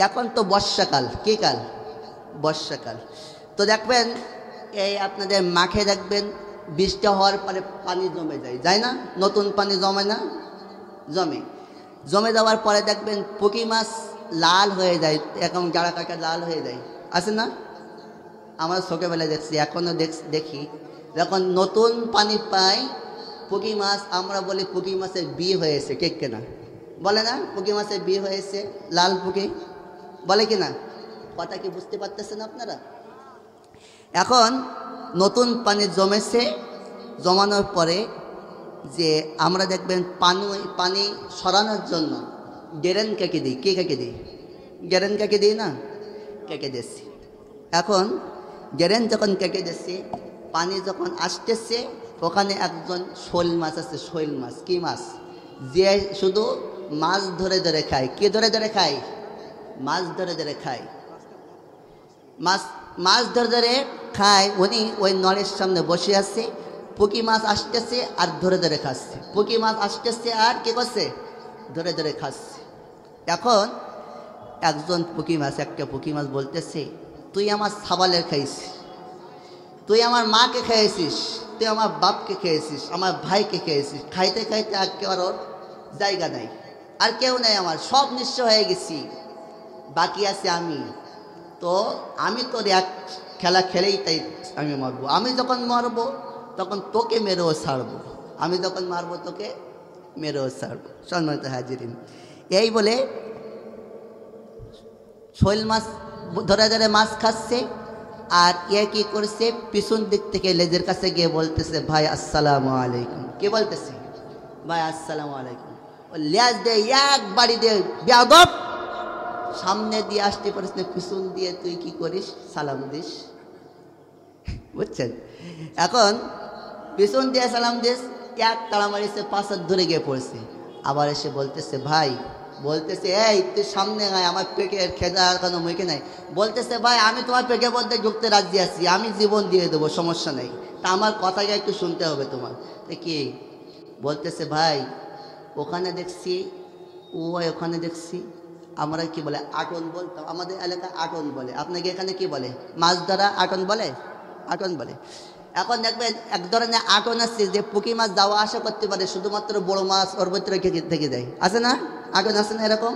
এখন তো বর্ষাকাল। কি কাল? বর্ষাকাল। তো দেখবেন, এই আপনাদের মাঠে দেখবেন বৃষ্টি হওয়ার পরে পানি জমে যায় না? নতুন পানি জমে না? জমে যাওয়ার পরে দেখবেন পুঁটি মাছ লাল হয়ে যায়, এখন জাড়া কাটা লাল হয়ে যায়, আছে না? আমরা ছোটোবেলায় দেখছি, এখনও দেখি, যখন নতুন পানি পাই পুঁটি মাছ, আমরা বলি পুঁটি মাছের বিয়ে হয়েছে। ঠিক কিনা? বলে না? পুঁটি মাছের বিয়ে হয়েছে, লাল পুঁটি বলে কিনা? কথা কি বুঝতে পারতেছেন আপনারা? এখন নতুন পানি জমেছে, জমানোর পরে যে আমরা দেখবেন পানি সরানোর জন্য ড্রেন কেটে দিই। কে কেটে দিই? ড্রেন কেটে দিই না? কেটে দিচ্ছি। এখন ড্রেন যখন কেটে দিচ্ছি, পানি যখন আসতেছে, ওখানে একজন শোল মাছ আছে। শোল মাছ কি মাছ? যে শুধু মাছ ধরে ধরে খায়। কি ধরে ধরে খায়? মাছ ধরে ধরে খায়। মাছ ধরে ধরে খায়। উনি ওই নলের সামনে বসে আছে, পুঁটি মাছ আসতেছে আর ধরে ধরে খাচ্ছে। পুঁটি মাছ আসতেছে আর কি করছে? ধরে ধরে খাচ্ছে। এখন একজন একটা পুঁটি মাছ বলতেছে, তুই আমার ছাবালের খাইছিস, তুই আমার মাকে খেয়েছিস, তুই আমার বাপকে খেয়েছিস, আমার ভাইকে খেয়েছিস। খাইতে খাইতে আর কেউ ওর জায়গা নাই, আর কেউ নাই, আমার সব নিঃস্ব হয়ে গেছি, বাকি আছে আমি। তো আমি তোর এক খেলা খেলেই তাই আমি মরবো। আমি যখন মরবো তখন তোকে মেরেও ছাড়বো। আমি যখন মারবো তোকে মেরেও ছাড়বো। সম্মানিত হাজিরিন, এই বলে শৈল মাছ ধরে ধরে মাছ খাচ্ছে, আর এ কি করছে, পিছন দিক থেকে লেজের কাছে গিয়ে বলতেছে ভাই আসসালামু আলাইকুম। কে বলতেছে? ভাই আসসালামু আলাইকুম। ও লেজ দিয়ে এক বাড়ি দিয়ে বেয়াদব, সামনে দিয়ে আসতে পারিস না, পিছন দিয়ে তুই কি করিস, সালাম দিস। বুঝছেন? এখন পিছন দিয়ে সালাম দিস, এক তাড়া মারিছে, 5 হাত ধরে গিয়ে পড়ছে। আবার এসে বলতেছে ভাই, বলতেছে এই তুই সামনে আয়, আমার পেটের খেদা কোনো মুখে নাই। বলতেছে ভাই আমি তোমার পেটের মধ্যে ঢুকতে রাজি আছি, আমি জীবন দিয়ে দেবো, সমস্যা নেই, তা আমার কথাকে একটু শুনতে হবে তোমার। কি বলতেছে? ভাই ওখানে দেখছি, ওখানে দেখছি। আমরা কি বলে আটন বলতাম, আমাদের এলাকায় আটন বলে, আপনাকে এখানে কি বলে? মাছ ধরা আটন বলে, আটন বলে। এখন দেখবেন এক ধরনের আটন আছে যে পুঁকি মাছ যাওয়া আসা করতে পারে, শুধুমাত্র বড় মাছ ওর ভিতরে থেকে যায়, আছে না? আটন আছে না এরকম?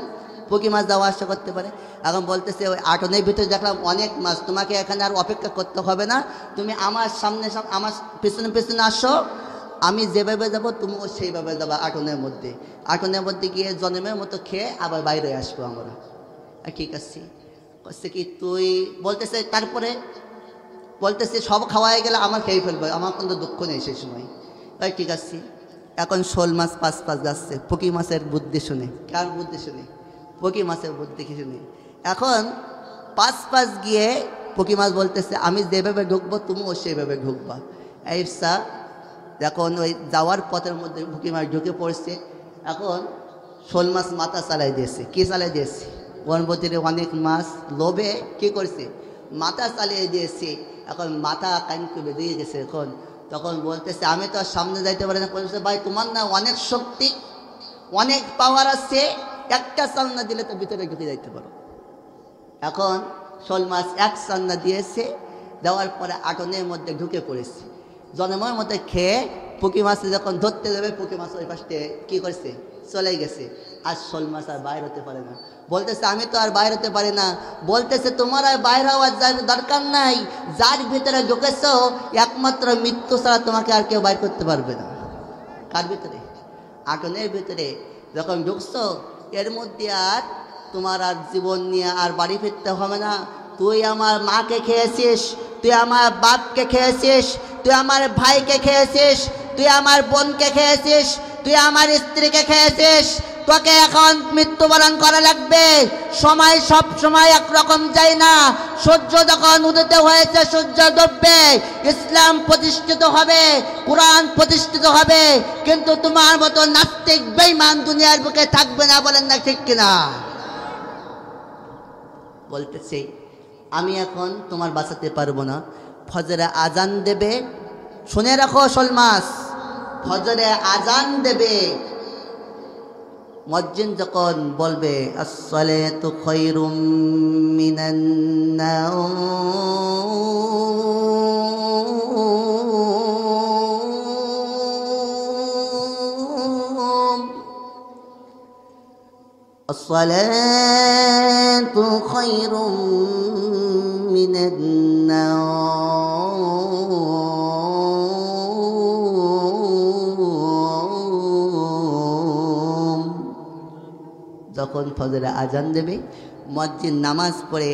পুঁকি মাছ যাওয়া আসা করতে পারে। এখন বলতেছে ওই আটনের ভিতরে দেখলাম অনেক মাছ, তোমাকে এখানে আর অপেক্ষা করতে হবে না, তুমি আমার সামনে আমার পেছনে পেছনে আসো, আমি যেভাবে যাবো তুমিও সেইভাবে যাবো আটনের মধ্যে। আটনের মধ্যে গিয়ে জন্মের মতো খেয়ে আবার বাইরে আসবো আমরা। ঠিক আছে, করছে কি তুই? বলতেছে তারপরে বলতেছে সব খাওয়াই গেলে আমার খেয়ে ফেলবে, আমার কোনো দুঃখ নেই সেই সময়। ঠিক আছে, এখন শোল মাছ 5 যাচ্ছে, পুঁকি মাছের বুদ্ধি শুনে। কার বুদ্ধি শুনে? পুঁকি মাছের বুদ্ধি শুনে। এখন 5 গিয়ে পুঁকি মাছ বলতেছে আমি যেভাবে ঢুকবো তুমিও সেইভাবে ঢুকবা। এইসা এখন ওই যাওয়ার পথের মধ্যে পুঁকি মাছ ঢুকে পড়ছে। এখন শোল মাছ মাথা চালাই দিয়েছে। কি চালাই দিয়েছে? বনবতীরে অনেক মাছ লোভে কি করছে, মাথা চালিয়ে দিয়েছে। এখন মাথা কানকে বেরিয়ে গেছে। এখন তখন বলতেছে আমি তো আর সামনে যাইতে পারি না। বলতেছে ভাই তোমার না অনেক শক্তি, অনেক পাওয়ার আছে, একটা চালনা দিলে তো ভিতরে ঢুকে যাইতে পারো। এখন শোল মাছ এক চালনা দিয়েছে, দেওয়ার পরে আটনের মধ্যে ঢুকে পড়েছে। জন্মের মধ্যে খেয়ে পুঁকি মাছ যখন ধরতে যাবে, পুঁকি মাছ ওই পাশে কি করছে, চলে গেছে। আর শোল মাছ আর বাইর হতে পারে না। বলতেছে আমি তো আর বাইর হতে পারি না। বলতেছে তোমার আর বাইর হওয়ার দরকার নাই, যার ভিতরে ঢুকেছ একমাত্র মৃত্যু ছাড়া তোমাকে আর কেউ বাইর করতে পারবে না। কার ভিতরে? আগুনের ভিতরে যখন ঢুকছো, এর মধ্যে আর তোমার আর জীবন নিয়ে আর বাড়ি ফিরতে হবে না। তুই আমার মাকে খেয়েছিস, তুই আমার বাপকে খেয়েছিস, তুই আমার ভাইকে খেয়েছিস, তুই আমার বোনকে খেয়েছিস, তুই আমার স্ত্রীকে খেয়েছিস। তোকে এখন মৃত্যুবরণ করা লাগবে। সময় সব সময় একরকম যায় না। সূর্য যখন উদিত হয়েছে, সূর্য ডুববে, ইসলাম প্রতিষ্ঠিত হবে, কোরআন প্রতিষ্ঠিত হবে, কিন্তু তোমার মতো নাস্তিক বেঈমান দুনিয়ার বুকে থাকবে না। বলেন না ঠিক কিনা? বলতেছে আমি এখন তোমার বাঁচাতে পারবো না। ফজরে আজান দেবে, শুনে রাখো শোল মাছ, ফজরে আজান দেবে, মুয়াজ্জিন যখন বলবে আসসালাতু খায়রুম মিনান নাওম, আসসালাতু খায়রুম মিনান নাওম। যখন ফজরে আজান দেবে, মুয়াজ্জিন নামাজ পড়ে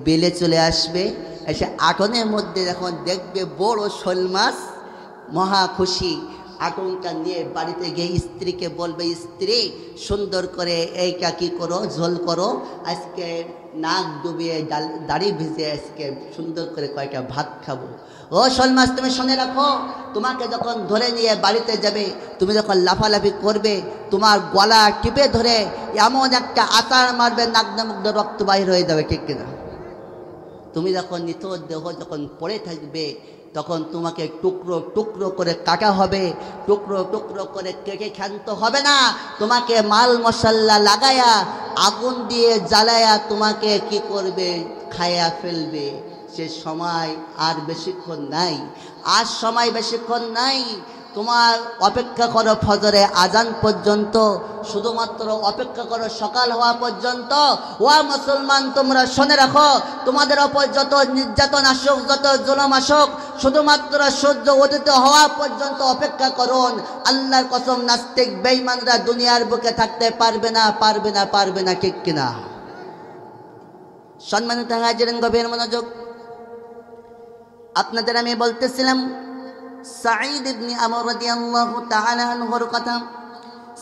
বেলে চলে আসবে, এসে আটনের মধ্যে যখন দেখবে বড় শোল মাছ, মহা খুশি। আটনটা নিয়ে বাড়িতে গিয়ে স্ত্রীকে বলবে, স্ত্রী সুন্দর করে এইটা কি করো, ঝোল করো, আজকে নাক ডুবিয়ে দাড়ি ভিজে আজকে সুন্দর করে কয়েকটা ভাত খাবো। ও শোল মাছ তুমি শুনে রাখো, তোমাকে যখন ধরে নিয়ে বাড়িতে যাবে, তুমি যখন লাফালাফি করবে, তোমার গলা টিপে ধরে এমন একটা আচার মারবে, নাগ্নমুগ্ধ রক্ত বাহির হয়ে যাবে। ঠিক কিনা? তুমি যখন নিথর দেহ যখন পড়ে থাকবে, তখন তোমাকে টুকরো টুকরো করে কাটা হবে, টুকরো টুকরো করে কেটে ক্ষান্ত হবে না, তোমাকে মাল মশলা লাগায়া আগুন দিয়ে জ্বালায়া তোমাকে কি করবে, খায়া ফেলবে। সে সময় আর বেশিক্ষণ নাই, আর সময় বেশিক্ষণ নাই। তোমার অপেক্ষা করো ফজরে আজান পর্যন্ত, শুধুমাত্র অপেক্ষা করো সকাল হওয়া পর্যন্ত। ও মুসলমান তোমরা শুনে রাখো, তোমাদের ওপর যত নির্যাতন আসুক, যত জুলুম আসুক, শুধুমাত্র সূর্য উদিত হওয়া পর্যন্ত অপেক্ষা করুন। আল্লাহর কসম, নাস্তিক বেঈমানরা দুনিয়ার বুকে থাকতে পারবে না, পারবে না, পারবে না, ঠিক কিনা? সম্মানিত হাজিরিন, গভীর মনোযোগ। আপনাদের আমি বলতেছিলাম সাঈদ ইবনে আমর রাদিয়াল্লাহু তাআলা আনহুর কথা।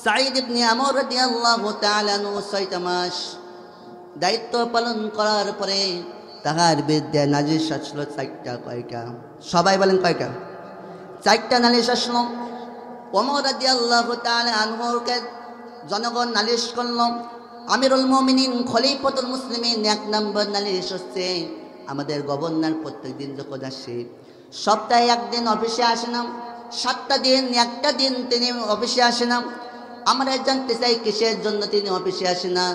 সাঈদ ইবনে আমর রাদিয়াল্লাহু তাআলা আনহু 6টা মাস দায়িত্ব পালন করার পরে তাহার বিরুদ্ধে নালিশ আসলো 4টা। কয়টা? সবাই বলেন কয়টা? 4টা নালিশ আসলো। ওমর রাদিয়াল্লাহু তাআলা আনহুকে জনগণ নালিশ করল। আমিরুল মুমিনিন খলিফাতুল মুসলিমিন 1 নম্বর নালিশ হচ্ছে, আমাদের গভর্নর প্রত্যেকদিন যখন আসে, সপ্তাহে 1 দিন অফিসে আসে না, 7টা দিন 1টা দিন তিনি অফিসে আসে না। আমরা জানতে চাই কিসের জন্য তিনি অফিসে আসে না।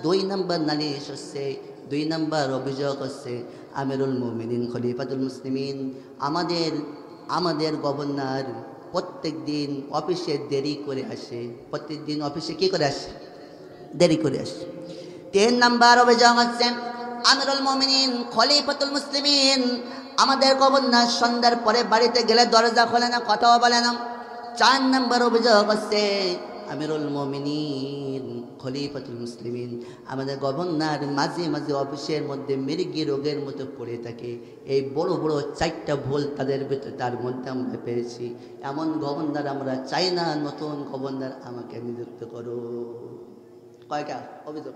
2 নম্বর নালিশ হচ্ছে, 2 নম্বর অভিযোগ হচ্ছে, আমিরুল মুমিনিন খলিফাতুল মুসলিমিন আমাদের গভর্নর প্রত্যেক দিন অফিসে দেরি করে আসে। প্রত্যেক দিন অফিসে কি করে আসে? দেরি করে আসে। 3 নম্বর অভিযোগ হচ্ছে, আমিরুল মুমিনিন খলিফাতুল মুসলিমিন আমাদের গভর্নর সন্ধ্যার পরে বাড়িতে গেলে দরজা খোলে না, কথাও বলে না। 4 নম্বর অভিযোগ হচ্ছে, আমিরুল মুমিনিন খলিফাতুল মুসলিমিন আমাদের গভর্নর মাঝে মাঝে অফিসের মধ্যে মৃগী রোগের মতো পড়ে থাকে। এই বড় বড় 4টা ভুল তাদের ভিতরে, তার মধ্যে আমরা পেয়েছি। এমন গভর্নর আমরা চাই না। নতুন গভর্নর আমাকে নিযুক্ত করো। কয়টা অভিযোগ?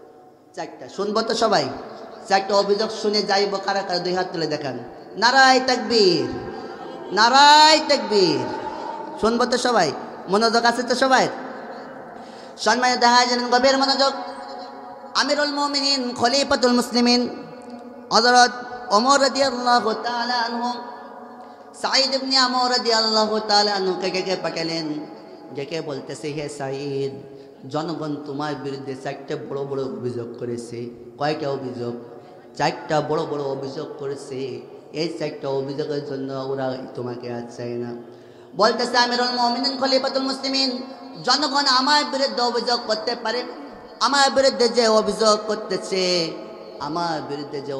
4টা। শুনবো তো সবাই? 4টা অভিযোগ শুনে যাইব। কারা কারা 2 হাত তুলে দেখান। নারায়ে তাকবীর, নারায়ে তাকবীর। শুনবো তো সবাই? মনোযোগ আছে তো সবাই? সম্মানিত হাজিরিন, গভীর মনোযোগ। আমিরুল মুমিনিন খলিফাতুল মুসলিমিন হযরত ওমর রাদিয়াল্লাহু তাআলা আনহু সাঈদ ইবনে আমর রাদিয়াল্লাহু তাআলা আনহুকে ডেকে পাঠালেন। ডেকে বলতেছে, হে সাঈদ, জনগণ তোমার বিরুদ্ধে 4টা বড় বড় অভিযোগ করেছে। কয়টা অভিযোগ? 4টা বড় বড় অভিযোগ করেছে। এই 4টা অভিযোগের জন্য ওরা তোমাকে আর চায় না। বলতেছে, আমিরুল মুমিনিন খলিফাতুল মুসলিমিন, জনগণ আমার বিরুদ্ধে অভিযোগ করতে পারে। আমার বিরুদ্ধে যে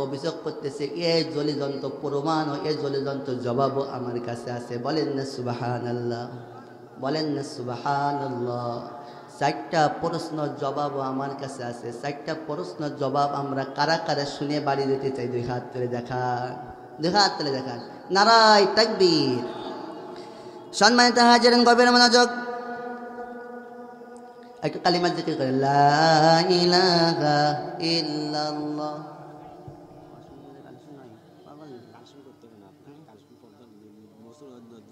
অভিযোগ করতেছে, এই জ্বলন্ত প্রমাণ ও এই জ্বলন্ত জবাবও আমার কাছে আছে। বলেন না সুবহানাল্লাহ, বলেন না সুবহানাল্লাহ। 4টা প্রশ্নের জবাবও আমার কাছে আছে। 4টা প্রশ্নের জবাব আমরা কারা কারা শুনে বাড়ি যেতে চাই? 2 হাত তুলে দেখান, 2 হাত তুলে দেখান। নারায়ে তাকবীর। সম্মানিত হাজিরিন, গভীর মনোযোগ। একটু কালিমা জিকির করে, লা ইলাহা ইল্লাল্লাহ।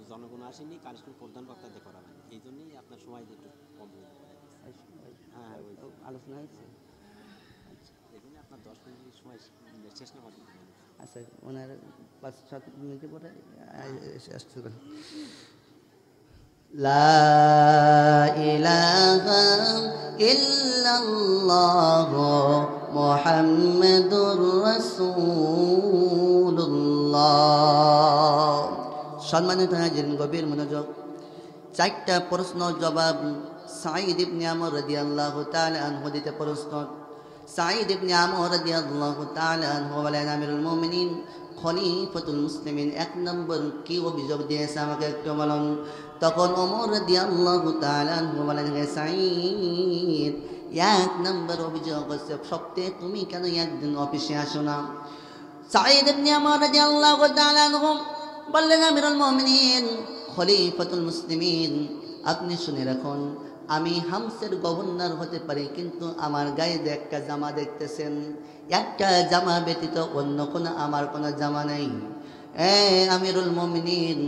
জনগণ আসেনি, কালেকশন প্রধান বক্তাদের করাবেন, এই জন্যই আপনার সময় একটু কম হয়ে যাবে। হ্যাঁ, আলোচনা হয়েছে। এই জন্য আপনার 10 মিনিট সময় শেষ না করতে। আচ্ছা, ওনার 5-7 মিনিট পরে আসতে পারেন। লা ইলাহা ইল্লাল্লাহ মুহাম্মাদুর রাসূলুল্লাহ। সম্মানিত হাজিরিন, গভীর মনোযোগ। 4টা প্রশ্ন জবাব সাঈদ ইবনে আমর রাদিয়াল্লাহু তাআলা আনহু দিতে প্রস্তুত। সাঈদ ইবনে আমর রাদিয়াল্লাহু তাআলা আনহু বলেন, আমিরুল মুমিনিন খলিফাতুল মুসলিমিন 1 নম্বর কি অভিযোগ দিয়েছে আমাকে একটু বলুন। তখন ওমর রাদিয়াল্লাহু তাআলা আনহু বলেন, হে সাঈদ, 1 নম্বর অভিযোগ হচ্ছে, সপ্তাহে তুমি কেন 1 দিন অফিসে আসো না? সাঈদ ইবনে আমর রাদিয়াল্লাহু তাআলা আনহু বললেন, আমিরুল মুমিনিন খলিফাতুল মুসলিমিন, আপনি শুনে রাখুন, আমি হামসের গভর্নর হতে পারি, কিন্তু আমার গায়ে যে একটা জামা দেখতেছেন, একটা জামা ব্যতীত অন্য কোনো আমার কোনো জামা নেই। আমিরুল মুমিনিন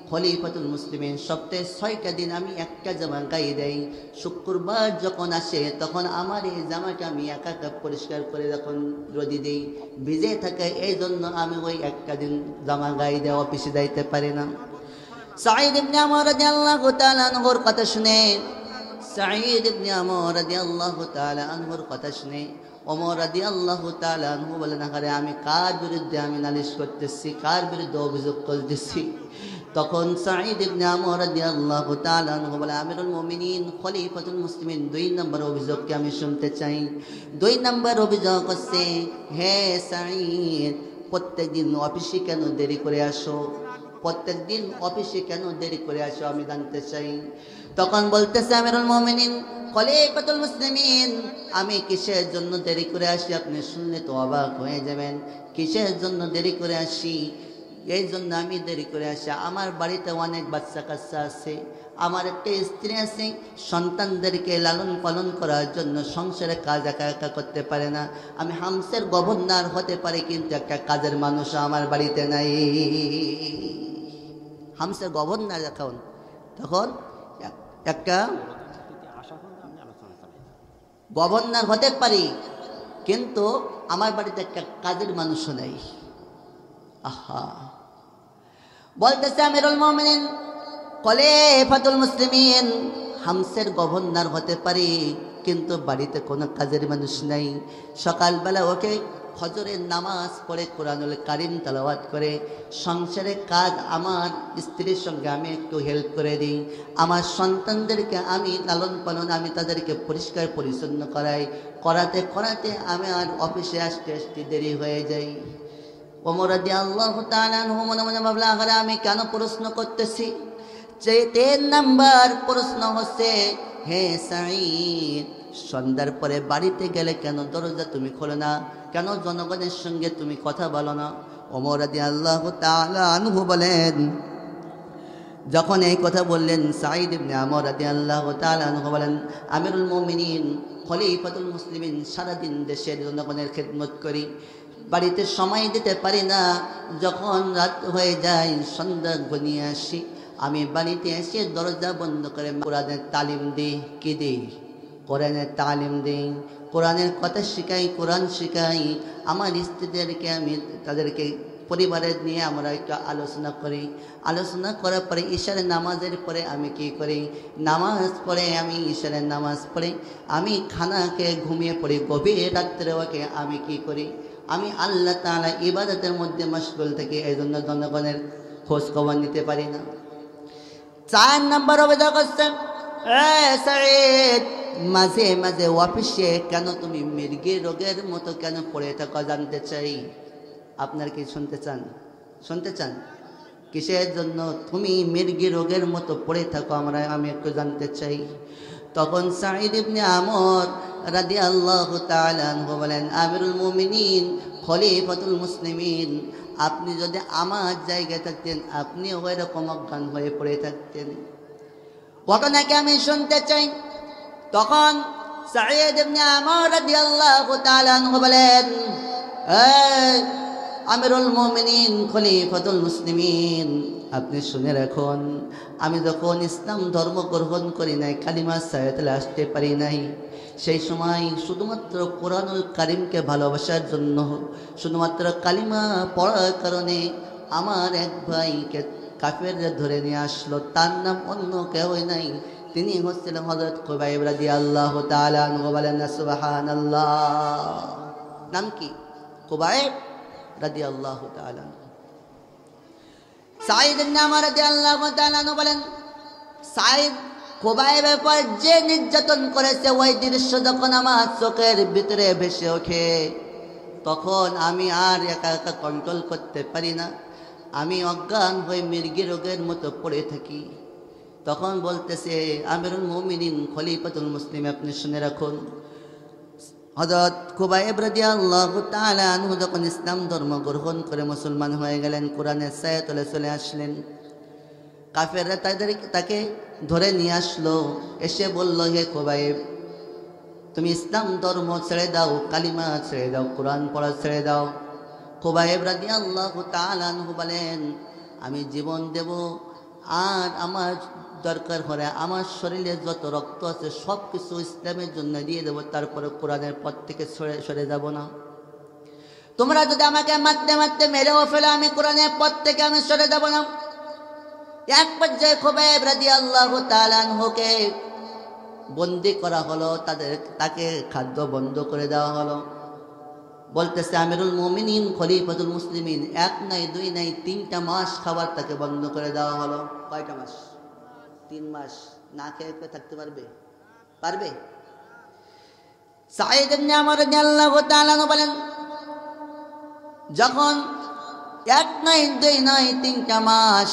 খলিফাতুল মুসলিমিন, সপ্তাহে 6টা দিন আমি একটা জামা গায়ে দেই। শুক্রবার যখন আসে তখন আমার এই জামাটা আমি একা একা পরিষ্কার করে যখন রোদে দিই, ভিজে থাকে, এই জন্য আমি ওই একটা দিন জামা গায়ে দেওয়া অফিসে যাইতে পারি না। সাঈদ ইবনে আমর রাদিয়াল্লাহু তাআলা আনহুর কথা শুনে, সাঈদ ইবনে আমর রাদিয়াল্লাহু তাআলা আনহুর কথা শুনে ওমর রাদিয়াল্লাহু তাআলা আনহু বলেন, আরে আমি কার বিরুদ্ধে আমি নালিশ করতেছি, কার বিরুদ্ধে অভিযোগ করতেছি? তখন সাঈদ ইবনে আমর রাদিয়াল্লাহু তাআলা আনহু বলে, আমিরুল মুমিনিন খলিফাতুল মুসলিমিন 2 নম্বর অভিযোগকে আমি শুনতে চাই। 2 নম্বর অভিযোগ হচ্ছে, হে সাঈদ, প্রত্যেকদিন অফিসে কেন দেরি করে আসো? প্রত্যেক দিন অফিসে কেন দেরি করে আসো আমি জানতে চাই। তখন বলতেছে আমিরুল মুমিনিন খলিফাতুল মুসলিমিন, আমি কিসের জন্য দেরি করে আসি আপনি শুনলে তো অবাক হয়ে যাবেন। কিসের জন্য দেরি করে আসি? এই জন্য আমি দেরি করে আসি, আমার বাড়িতে অনেক বাচ্চা কাচ্চা আছে, আমার একটা স্ত্রী আছে, সন্তানদেরকে লালন পালন করার জন্য সংসারে কাজ একা একা করতে পারে না। আমি হামসের গভর্নর হতে পারি, কিন্তু একটা কাজের মানুষ আমার বাড়িতে নাই। হামসের গভর্নর তখন একটা পরবর্তীতে আশা করলে আপনি আলোচনা চালাই। গভর্নর হতে পারি, কিন্তু আমার বাড়িতে একটা কাজের মানুষও নেই। আহা, বলতেছে আমিরুল মুমিনিন খলিফাতুল মুসলিমিন, হামসের গভর্নর হতে পারি, কিন্তু বাড়িতে কোনো কাজের মানুষ নাই। সকালবেলা ওকে ফজরের নামাজ পড়ে কোরআনুল কারীম তেলাওয়াত করে সংসারের কাজ আমার স্ত্রীর সঙ্গে আমি একটু হেল্প করে দিই। আমার সন্তানদেরকে আমি লালন পালন, আমি তাদেরকে পরিষ্কার পরিচ্ছন্ন করাই। করাতে করাতে আমি আর অফিসে আসতে আসতে দেরি হয়ে যাই। ওমর রাদিয়াল্লাহু তাআলা আনহু মনে মনে ভাবলেন, আরে আমি কেন প্রশ্ন করতেছি? যে 3 নাম্বার প্রশ্ন হচ্ছে, হে সাঈদ, সন্ধ্যার পরে বাড়িতে গেলে কেন দরজা তুমি খোলো না? কেন জনগণের সঙ্গে তুমি কথা বলো না? ওমর রাদিয়াল্লাহু তাআলা আনহু বলেন, যখন এই কথা বললেন সাঈদ ইবনে আমর রাদিয়াল্লাহু তাআলা আনহু বলেন, আমিরুল মুমিনিন খলিফাতুল মুসলিমিন, সারাদিন দেশের জনগণের খেদমত করি, বাড়িতে সময় দিতে পারি না। যখন রাত হয়ে যায়, সন্ধ্যা ঘনিয়ে আসি, আমি বাড়িতে এসে দরজা বন্ধ করে কোরআনের তালিম দিই। কি দিই? কোরআনের তালিম দিই, কোরআনের কথা শিখাই, কোরআন শিখাই। আমার স্ত্রীদেরকে আমি তাদেরকে পরিবারের নিয়ে আমরা একটু আলোচনা করি। আলোচনা করার পরে ঈশারের নামাজের পরে আমি কি করি? নামাজ পড়ে আমি ঈশারের নামাজ পড়ে আমি খানাকে ঘুমিয়ে পড়ি। গভীর রাত্রে ওকে আমি কি করি? আমি আল্লাহ তাআলা ইবাদতের মধ্যে মশগুল থাকি, এই জন্য জনগণের খোঁজ খবর নিতে পারি না। 4 নম্বর অভিযোগ হচ্ছে, সাঈদ, মাঝে মাঝে অফিসে কেন তুমি মির্গি রোগের মতো কেন পড়ে থাকো জানতে চাই। আপনার কি শুনতে চান? শুনতে চান? কিসের জন্য তুমি মির্গি রোগের মতো পড়ে থাকো আমি একটু জানতে চাই। তখন সাঈদ ইবনে আমর রাদিয়াল্লাহু তাআলা আনহু বলেন, আমিরুল মুমিনিন খলিফাতুল মুসলিমিন, আপনি যদি আমার জায়গায় থাকতেন আপনিও ওইরকম অজ্ঞান হয়ে পড়ে থাকতেন। ঘটনাকে আমি শুনতে চাই। তখন সাঈদ ইবনে আমর রাদিয়াল্লাহু তাআলা আনহু বলেন, আমিরুল মুমিনিন খলিফাতুল মুসলিমিন, আপনি শুনে রাখুন, আমি যখন ইসলাম ধর্ম গ্রহণ করি নাই, কালিমা সায়াতলে আসতে পারি নাই, সেই সময় শুধুমাত্র কোরআনুল কারীমকে ভালোবাসার জন্য, শুধুমাত্র কালিমা পড়ার কারণে আমার এক ভাইকে কাফেররা ধরে নিয়ে আসলো। তার নাম অন্য কেউই নাই, তিনি হচ্ছিলেন হযরত খুবাইব রাদিয়াল্লাহু তাআলা আনহু। বলেন না সুবহানাল্লাহ। নাম কি? খুবাইব রাদিয়াল্লাহু তাআলা। সাঈদ ইবনে আমর রাদিয়াল্লাহু তাআলা বলেন, সাঈদ খুবাইবের পর যে নির্যাতন করেছে, ওই দৃশ্য যখন আমার চোখের ভিতরে ভেসে ওঠে, তখন আমি আর একা একা কন্ট্রোল করতে পারি না, আমি অজ্ঞান হয়ে মির্গি রোগের মতো পড়ে থাকি। তখন বলতেছে, আমিরুল মুমিনিন খলিফাতুল মুসলিম, আপনি শুনে রাখুন, হযরত খুবাইব রাদিয়াল্লাহু তাআলা আনহু যখন ইসলাম ধর্ম গ্রহণ করে মুসলমান হয়ে গেলেন, কোরআনের ছায়াতলে চলে আসলেন, কাফেররা তাকে ধরে নিয়ে আসলো, এসে বলল, হে খুবাইব, তুমি ইসলাম ধর্ম ছেড়ে দাও, কালিমা ছেড়ে দাও, কোরআন পড়া ছেড়ে দাও। খুবাইব রাদিয়াল্লাহু তাআলা আনহু বলেন, আমি জীবন দেব, আর আমার দরকার হলে আমার শরীরে যত রক্ত আছে সব কিছু ইসলামের জন্য দিয়ে দেবো, তারপরে কোরআনের পথ থেকে সরে যাব না। তোমরা যদি আমাকে মারতে মারতে মেরেও ফেলে, আমি কোরআনের পথ থেকে আমি সরে যাব না। এক পর্যায়ে খুবাইব রাদিয়াল্লাহু তাআলা আনহুকে বন্দী করা হলো, তাকে খাদ্য বন্ধ করে দেওয়া হলো। বলতেছে আমিরুল মুমিনিন খলিফাতুল মুসলিমিন, 1 নাই 2 নাই 3টা মাস খাবার তাকে বন্ধ করে দেওয়া হলো। কয়টা মাস? 3 মাস। না খেয়ে থাকতে পারবে? সাঈদ ইবনে আমর রাদিয়াল্লাহু তাআলা বলেন, যখন এক নয়, দুই নয়, 3টা মাস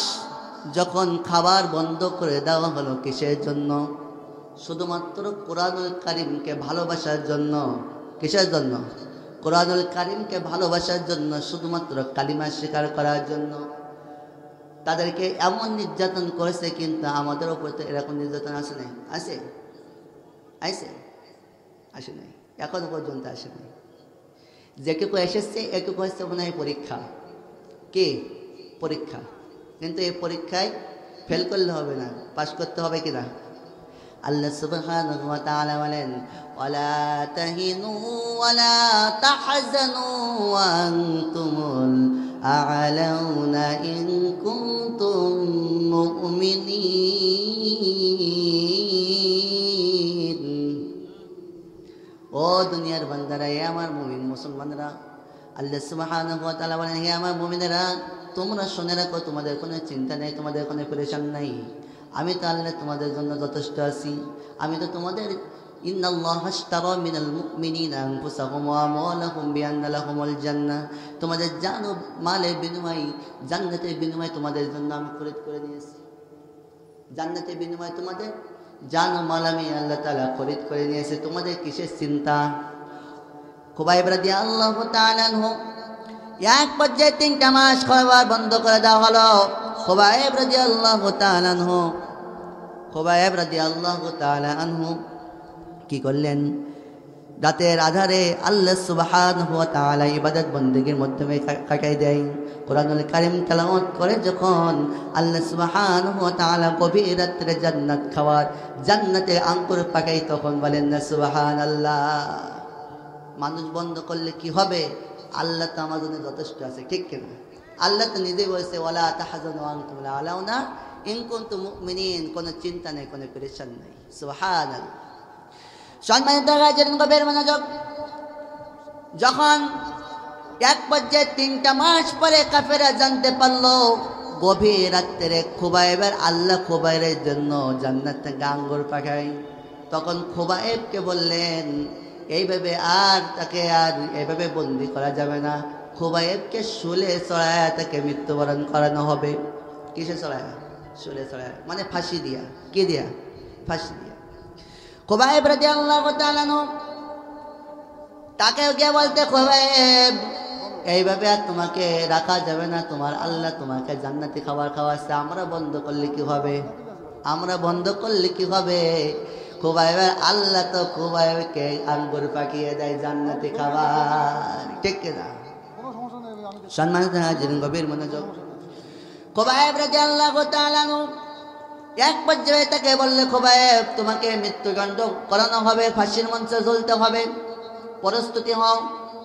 যখন খাবার বন্ধ করে দেওয়া হলো, কিসের জন্য? শুধুমাত্র কোরআনুল কারিমকে ভালোবাসার জন্য। কিসের জন্য? কোরআনুল কারিমকে ভালোবাসার জন্য, শুধুমাত্র কালিমা স্বীকার করার জন্য। তাদেরকে এমন নির্যাতন করেছে, কিন্তু আমাদের উপর তো এরকম নির্যাতন আসে নাই। আসে? আসে নাই, এখনো পর্যন্ত আসে নাই। যেটুকু এসেছে এটুকু হচ্ছে মনে হয় পরীক্ষা। কি পরীক্ষা? কিন্তু এই পরীক্ষায় ফেল করলে হবে না, পাস করতে হবে কিনা? আল্লাহ সুবহানাহু ওয়া তাআলা বলেন, ওয়ালা তাহিনু ওয়ালা তাহজানু ওয়া আনতুমুল আ'লাউনা ইন কুনতুম মুমিনিন। ও দুনিয়ার বান্দারা, হে আমার মুমিন মুসলমানরা, আল্লাহ সুবহানাহু ওয়া তাআলা বলেন, হে আমার মুমিনেরা, তোমরা শুনে রাখো, তোমাদের কোনো চিন্তা নেই, তোমাদের কোনো পেরেশান নাই। আমি তো আল্লাহ তোমাদের জন্য যথেষ্ট আছি। আমি তো তোমাদের, ইন্নাল্লাহা আশতারা মিনাল মুমিনিনা আনফুসাহুম ওয়া আমওয়ালাহুম বিআন্না লাহুমুল জান্নাহ। তোমাদের জান ও মালের বিনিময়ে, জান্নাতের বিনিময়ে তোমাদের জন্য আমি খরিদ করে নিয়েছি। জান্নাতের বিনিময়ে তোমাদের জান ও মাল আমি আল্লাহ তাআলা খরিদ করে নিয়েছি। তোমাদের কিসের চিন্তা? খুবাইব রাদিয়াল্লাহু তাআলা আনহু এক পর্যায়ে 3টা মাস খাবার বন্ধ করে দেওয়া হলো। খুবাইব রাদিয়াল্লাহু তাআলা আনহু কি করলেন? রাতের আধারে আল্লাহ সুবহানাহু ওয়া তাআলা ইবাদত বন্দেগীর মাধ্যমে কাটাই দেয়। কোরআনুল কারীম তেলাওয়াত করে যখন আল্লাহ সুবহানাহু ওয়া তাআলা গভীর রাত্রে জান্নাত খাওয়ার, জান্নাতে আঙ্গুর পাকাই, তখন বলেন না সুবহানাল্লাহ। মানুষ বন্ধ করলে কি হবে? আল্লাহ তো আমার জন্য যথেষ্ট আছে, ঠিক কিনা? আল্লাহ তো নিজেই বলছে, ওয়ালা তাহজানু ওয়া আনতুম লা আলাউনা ইন কুনতুম মুমিনিন। কোনো চিন্তা নেই, কোনো পেরেশান নেই। সুবহানাল্লাহ। সম্মানিত হাজিরিন, গভীর মনোযোগ। যখন এক পর্যায়ে 3টা মাস পরে কাফেররা জানতে পারলো গভীর রাত্রে খুবাইবের আল্লাহ খুবাইবের জন্য জান্নাত থেকে আঙ্গুর পাঠায়, তখন খুবাইবকে বললেন, এইভাবে তাকে এইভাবে বন্দি করা যাবে না। খুবাইবকে শুলে চড়ায়া তাকে মৃত্যুবরণ করানো হবে। কিসে চড়ায়া? শুলে চড়ায়া, মানে ফাঁসি দিয়া। কি দিয়া? ফাঁসি দিয়া। খুবাইব রাদিয়াল্লাহু তাআলা আনহু তাকে গিয়ে বলতে, খুবাইব, এইভাবে আর তোমাকে রাখা যাবে না, তোমার আল্লাহ তোমাকে জান্নাতি খাবার খাওয়াচ্ছে, আমরা বন্ধ করলে কি হবে? খুবাইবের আল্লাহ তো খুবাইবকে আঙ্গুর পাকিয়ে দেয় জান্নাতি খাবার, ঠিক কিনা? সম্মানিত হাজিরিন, গভীর মনোযোগ। খুবাইব রাদিয়াল্লাহু তাআলা আনহু এক পর্যায়ে তাকে বললে, খুবাইব, তোমাকে মৃত্যুদণ্ড করানো হবে, ফাঁসির মঞ্চে ঝুলতে হবে, প্রস্তুতি হও।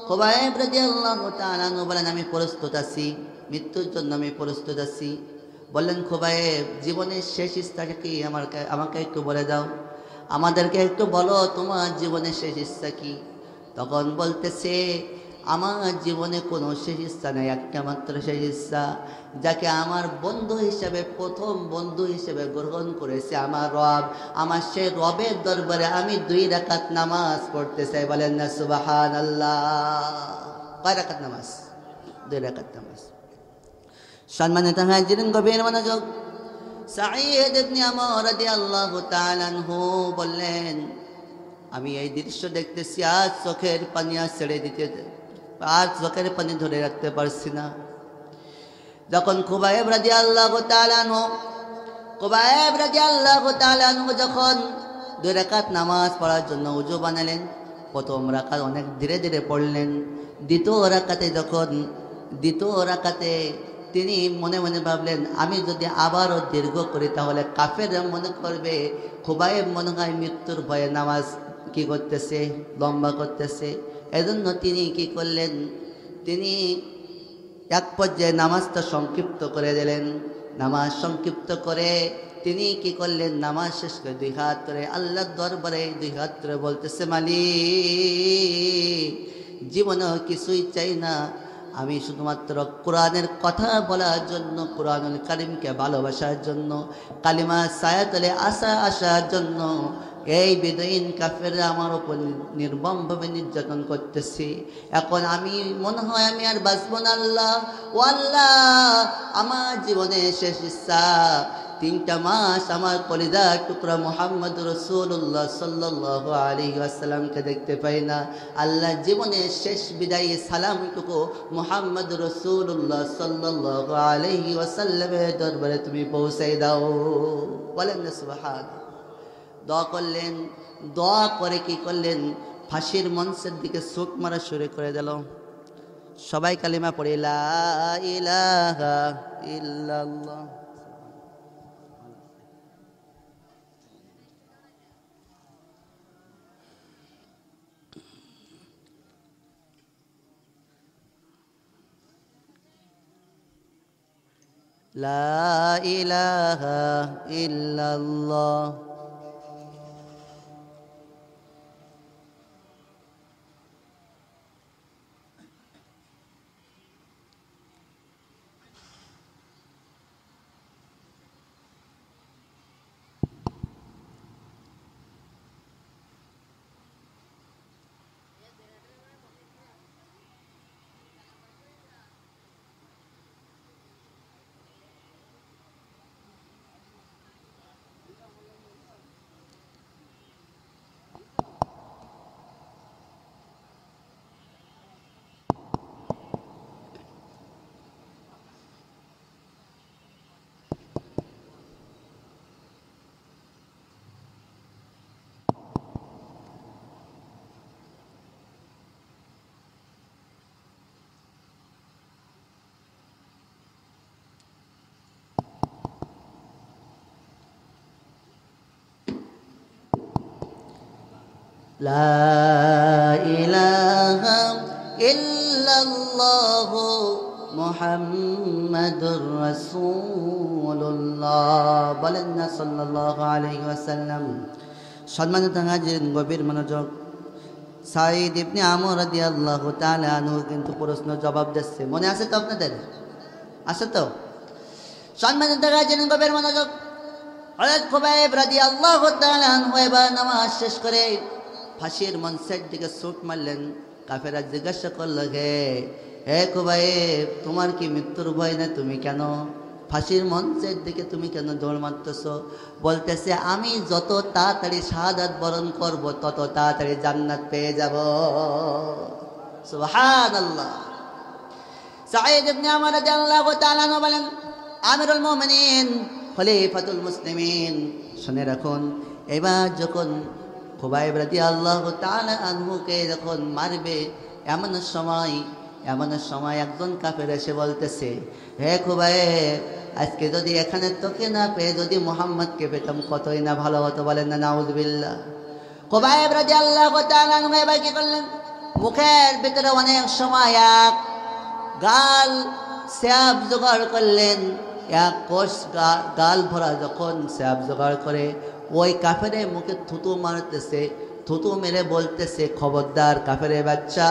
খুবাইব রাদিয়াল্লাহু তাআলা আনহু বলেন, আমি প্রস্তুত আছি, মৃত্যুর জন্য আমি প্রস্তুত আছি। বললেন, খুবাইব, জীবনের শেষ ইচ্ছাটা কি? আমাকে একটু বলে দাও, আমাদেরকে একটু বলো, তোমার জীবনের শেষ ইচ্ছা কি? তখন বলতেছে, আমার জীবনে কোনো শেষ ইচ্ছা নেই, একটা মাত্র শেষ ইচ্ছা, যাকে আমার বন্ধু হিসেবে, প্রথম বন্ধু হিসেবে গ্রহণ করেছে আমার রব, আমার সেই রবের দরবারে আমি 2 রাকাত নামাজ পড়তে চাই। বলেন না সুবহানাল্লাহ। কয় রাকাত নামাজ? 2 রাকাত নামাজ। সম্মানিত হাজিরিন, গভীর মনোযোগ। সাঈদ ইবনে আমর রাদিয়াল্লাহু তাআলা আনহু বললেন, আমি এই দৃশ্য দেখতেছি, আর চোখের পানি ছেড়ে দিতে, আর চোখের পানি ধরে রাখতে পারছি না। যখন খুবাইব রাদিয়াল্লাহু তাআলা আনহু যখন 2 রাকাত নামাজ পড়ার জন্য ওযু বানালেন, প্রথম রাকাত অনেক ধীরে ধীরে পড়লেন। দ্বিতীয় রাকাতে তিনি মনে মনে ভাবলেন, আমি যদি আবারও দীর্ঘ করি তাহলে কাফেররা মনে করবে খুবাইব মনে হয় মৃত্যুর ভয়ে নামাজ কি করতেছে, লম্বা করতেছে। এজন্য তিনি কি করলেন, তিনি এক পর্যায়ে নামাজটা সংক্ষিপ্ত করে দিলেন। নামাজ সংক্ষিপ্ত করে তিনি কি করলেন, নামাজ শেষ করে 2 হাত ধরে আল্লাহর দরবারে 2 হাত ধরে বলতেছে, মালিক, জীবনেও কিছুই চাই না, আমি শুধুমাত্র কোরআনের কথা বলার জন্য, কোরআনুল কারীমকে ভালোবাসার জন্য, কালিমা ছায়াতলে আসার জন্য এই বেদুইন কাফেররা আমার উপর নির্মমভাবে নির্যাতন করতেছে। এখন আমি মনে হয় আমি আর বাঁচবো না আল্লাহ। ও আল্লাহ, আমার জীবনে শেষ ইচ্ছা 3টা মাস আমার কলিজার টুকরা মুহাম্মদ রাসূলুল্লাহ সাল্লাল্লাহু আলাইহি ওয়াসাল্লামকে দেখতে পাই না। আল্লাহ, জীবনের শেষ বিদায়ী সালামটুকু মুহাম্মদ রাসূলুল্লাহ সাল্লাল্লাহু আলাইহি ওয়াসাল্লামের দরবারে তুমি পৌঁছাই দাও। বলেন না সুবহানাল্লাহ। দোয়া করলেন। দোয়া করে কি করলেন? ফাঁসির মঞ্চের দিকে চোখ মারা শুরু করে দিল। সবাই কালিমা পড়ে লা ইলাহা ইল্লাল্লাহ। লা ইলাহা ইল্লাল্লাহ। لا إله إلا الله محمد رسول الله বলেন না সাল্লাল্লাহু আলাইহি ওয়াসাল্লাম। সম্মানিত হাজিরিন, গভীর মনোযোগ। সাঈদ ইবনে আমর রাদিয়াল্লাহু তাআলা আনহু কিন্তু প্রশ্ন জবাব দিচ্ছে। মনে আছে তো আপনাদের? আছে তো? সম্মানিত হাজিরিন, গভীর মনোযোগ। হযরত খুবাইব রাদিয়াল্লাহু তাআলা আনহু এবার নামাজ শেষ করে ফাঁসির মঞ্চের দিকে ছুট মারলেন। কাফেররা জিজ্ঞাসা করল, হে খুবাইব, তোমার কি মৃত্যুর ভয় না? তুমি কেন ফাঁসির মঞ্চের দিকে তুমি কেন দৌড় মারতেছ? বলতেছে, আমি যত তাড়াতাড়ি শাহাদাত বরণ করব তত তাড়াতাড়ি জান্নাত পেয়ে যাব। সুবহানাল্লাহ। সাঈদ ইবনে আমর রাদিয়াল্লাহু তাআলা আনহু বলেন, আমিরুল মুমিনিন, খলিফাতুল মুসলিমিন, শুনে রাখুন, এবার যখন খুবাইব রাদিয়াল্লাহু তাআলা আনহুকে যখন মারবে, এমন সময় একজন কাফের এসে বলতেছে, হে খুবাইব, আজকে যদি এখানে তোকে না পেয়ে যদি মুহাম্মদকে পেতাম কতই না ভালো হতো। বলেন না নাউযুবিল্লাহ। খুবাইব রাদিয়াল্লাহু তাআলা আনহু এবার কি করলেন? মুখের ভিতরে অনেক সময় এক গাল স্যাব জোগাড় করলেন। এক কোষ গাল ভরা যখন স্যাব জোগাড় করে ওই কাফেরের মুখে থুতু মারতেছে। থুতু মেরে বলতেছে, খবরদার কাফেরের বাচ্চা,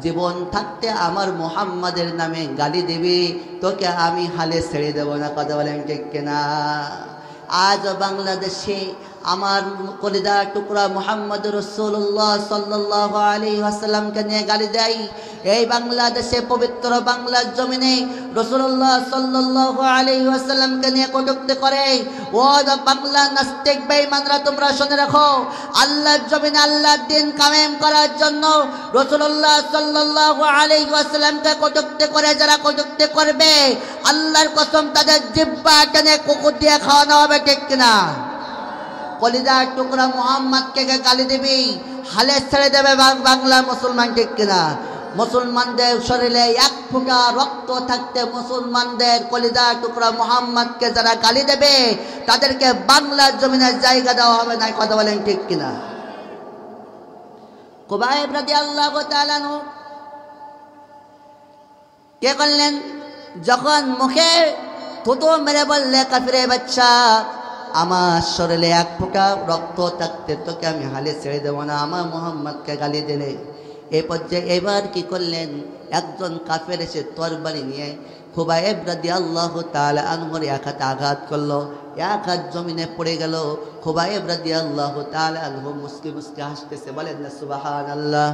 জীবন থাকতে আমার মুহাম্মাদের নামে গালি দিবি, তোকে আমি হালে ছেড়ে দেব না। কথা বলেন ঠিক কিনা? আজ বাংলাদেশে আমার কলিজার টুকরা মুহাম্মদ রাসূলুল্লাহ সাল্লাল্লাহু আলাইহি ওয়াসাল্লামকে নিয়ে গালি দেয়। এই বাংলাদেশে পবিত্র বাংলার জমিনে রাসূলুল্লাহ সাল্লাল্লাহু আলাইহি ওয়াসাল্লামকে নিয়ে কটূক্তি করে। ও বাংলা নাস্তিক বেঈমানরা, তোমরা শুনে রাখো, আল্লাহর জমিনে আল্লাহর দ্বীন কায়েম করার জন্য রাসূলুল্লাহ সাল্লাল্লাহু আলাইহি ওয়াসাল্লামকে কটূক্তি করে যারা কটূক্তি করবে, আল্লাহর কসম তাদের জিহ্বা টেনে কুকুর দিয়ে খাওয়ানো হবে। ঠিক কিনা? কলিজার টুকরা মুহাম্মদকে গালি দিবি, হালে ছেড়ে দেবে বাংলার মুসলমান। ঠিক কিনা? মুসলমানদের শরীরে এক ফোঁটা রক্ত থাকতে মুসলমানদের কলিজার টুকরা মুহাম্মদকে যারা গালি দেবে তাদেরকে বাংলার জমিনে জায়গা দেওয়া হবে না। কথা বলেন ঠিক কিনা? খুবাইব রাদিয়াল্লাহু তাআলা আনহু কে করলেন? যখন মুখে থুতু মেরে বললে, কাফিরের বাচ্চা, আমার শরীরে এক ফোঁটা রক্ত থাকতে তোকে আমি হালে ছেড়ে দেব না, আমার মুহাম্মদকে গালি দিলে। এই পর্যায়ে এবার কি করলেন? একজন কাফের এসে তরবারি নিয়ে খুবাইব রাদিয়াল্লাহু তাআলা আনহুর এক হাতে আঘাত করলো, এক হাত জমিনে পড়ে গেল। খুবাইব রাদিয়াল্লাহু তাআলা আনহু মুস্কি মুস্কি হাসতেছে, বলেন না সুবহানাল্লাহ,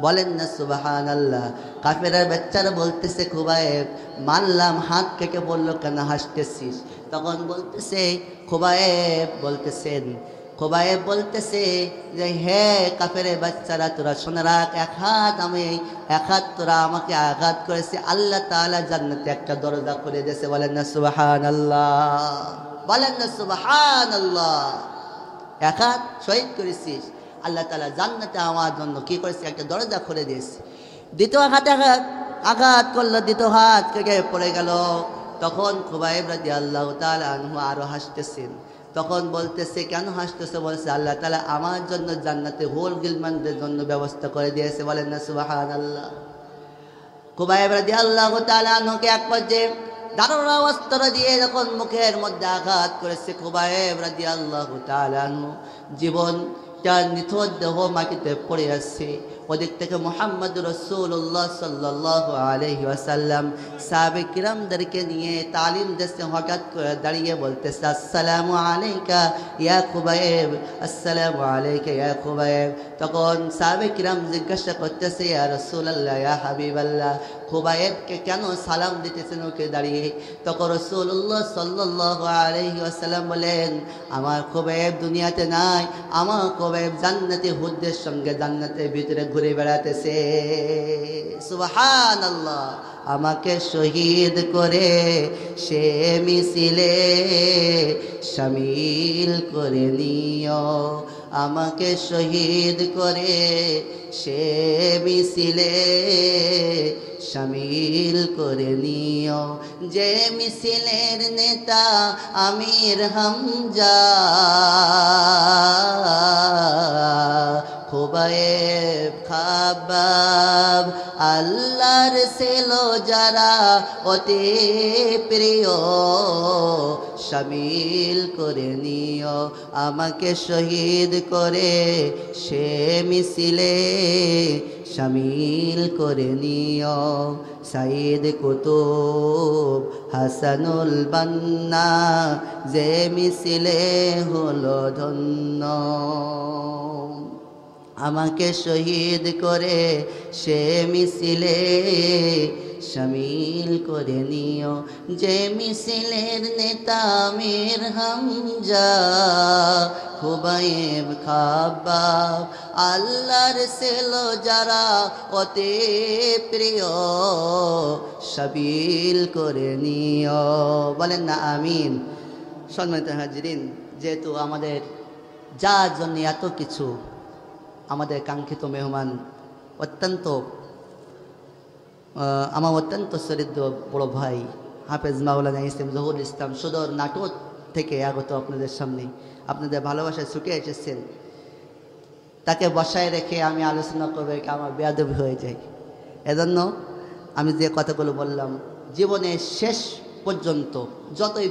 বলেন না সুবহানাল্লাহ। কাফেরের বাচ্চারা বলতেছে, খুবাইব মানলাম, হাত থেকে বললো কেন হাসতেছিস? তখন বলতেছে খুবাইব বলতেছে যে হে কাফেরের বাচ্চারা, তোরা শুনে রাখ, এক হাত তোরা আমাকে আঘাত করেছে, আল্লাহ তাআলা জান্নাতে একটা দরজা খুলে দিয়েছে। বলেন না সুবহানাল্লাহ, বলেন না সুবহানাল্লাহ। এক হাত শহীদ করেছিস, আল্লাহ তাআলা জান্নাতে আমার জন্য কি করেছে, একটা দরজা খুলে দিয়েছে। দ্বিতীয় হাতে আঘাত করলো, দ্বিতীয় হাত থেকে পড়ে গেল। তখন খুবাইব রাদিয়াল্লাহু তাআলা আনহু আরো হাসতেছেন। তখন বলতেছে, কেন হাসতেছে? বলছে, আল্লাহ তাআলা আমার জন্য জান্নাতে হোল গিলমানদের জন্য ব্যবস্থা করে দিয়েছে। বলেন না সুবহানাল্লাহ। খুবাইব রাদিয়াল্লাহু তাআলা আনহুকে এক পর্যায়ে ধারণা অস্ত্র দিয়ে যখন মুখের মধ্যে আঘাত করেছে, খুবাইব রাদিয়াল্লাহু তাআলা আনহু জীবনটা নিথর দেহ মাটিতে পড়ে আসছে। ওদিক থেকে মুহাম্মদ রাসূলুল্লাহ সাল্লাল্লাহু আলাইহি ওয়াসাল্লাম সাহাবে কিরামদেরকে নিয়ে তালিম দিতে হঠাৎ করে দাঁড়িয়ে বলতেছে, আসসালামু আলাইকা ইয়া খুবাইব, আসসালামু আলাইকা ইয়া খুবাইব। তখন সাহাবে কিরাম জিজ্ঞাসা করতেছে, ইয়া রাসূলুল্লাহ, ইয়া হাবিবাল্লাহ, খুবাইবকে কেন সালাম দিতেছেন ওকে দাঁড়িয়ে? তখন রাসূলুল্লাহ সাল্লাল্লাহু আলাইহি ওয়াসাল্লাম বলেন, আমার খুবাইব দুনিয়াতে নাই, আমার খুবাইব জান্নাতে হুদদের সঙ্গে জান্নাতের ভিতরে ঘুরে বেড়াতেছে। সুবহানাল্লাহ। আমাকে শহীদ করে সে মিছিলে শামিল করে নিও, আমাকে শহীদ করে সে মিছিলে শামিল করে নিও, যে মিছিলের নেতা আমির হামজা, খুবাইব খাবাব আল্লাহর ছেলো যারা অতি প্রিয়, শামিল করে নিও, আমাকে শহীদ করে সে মিছিলে শামিল করে নিও। সাইদ কুতুব হাসানুল বান্না যে মিছিলে হলো ধন্য, আমাকে শহীদ করে সে মিছিলে শামিল করে নিও, যে মিছিলের নেতা আমির হামজা, খুবাইব খাবাব আল্লাহর ছেলো যারা অতি প্রিয়, শামিল করে নিও। বলেন না আমিন। সম্মানিত হাজিরিন, যেহেতু আমাদের যার জন্য এত কিছু, আমাদের কাঙ্ক্ষিত মেহমান আমার অত্যন্ত চরিত্র বড় ভাই হাফেজ মাওলানা ইসলাম জহুরুল ইসলাম সদর নাটোর থেকে আগত আপনাদের সামনে, আপনাদের ভালোবাসায় ছুটে এসেছেন। তাকে বসায় রেখে আমি আলোচনা করবো, আমার বেয়াদবি হয়ে যায়। এজন্য আমি যে কথাগুলো বললাম, জীবনের শেষ পর্যন্ত যতই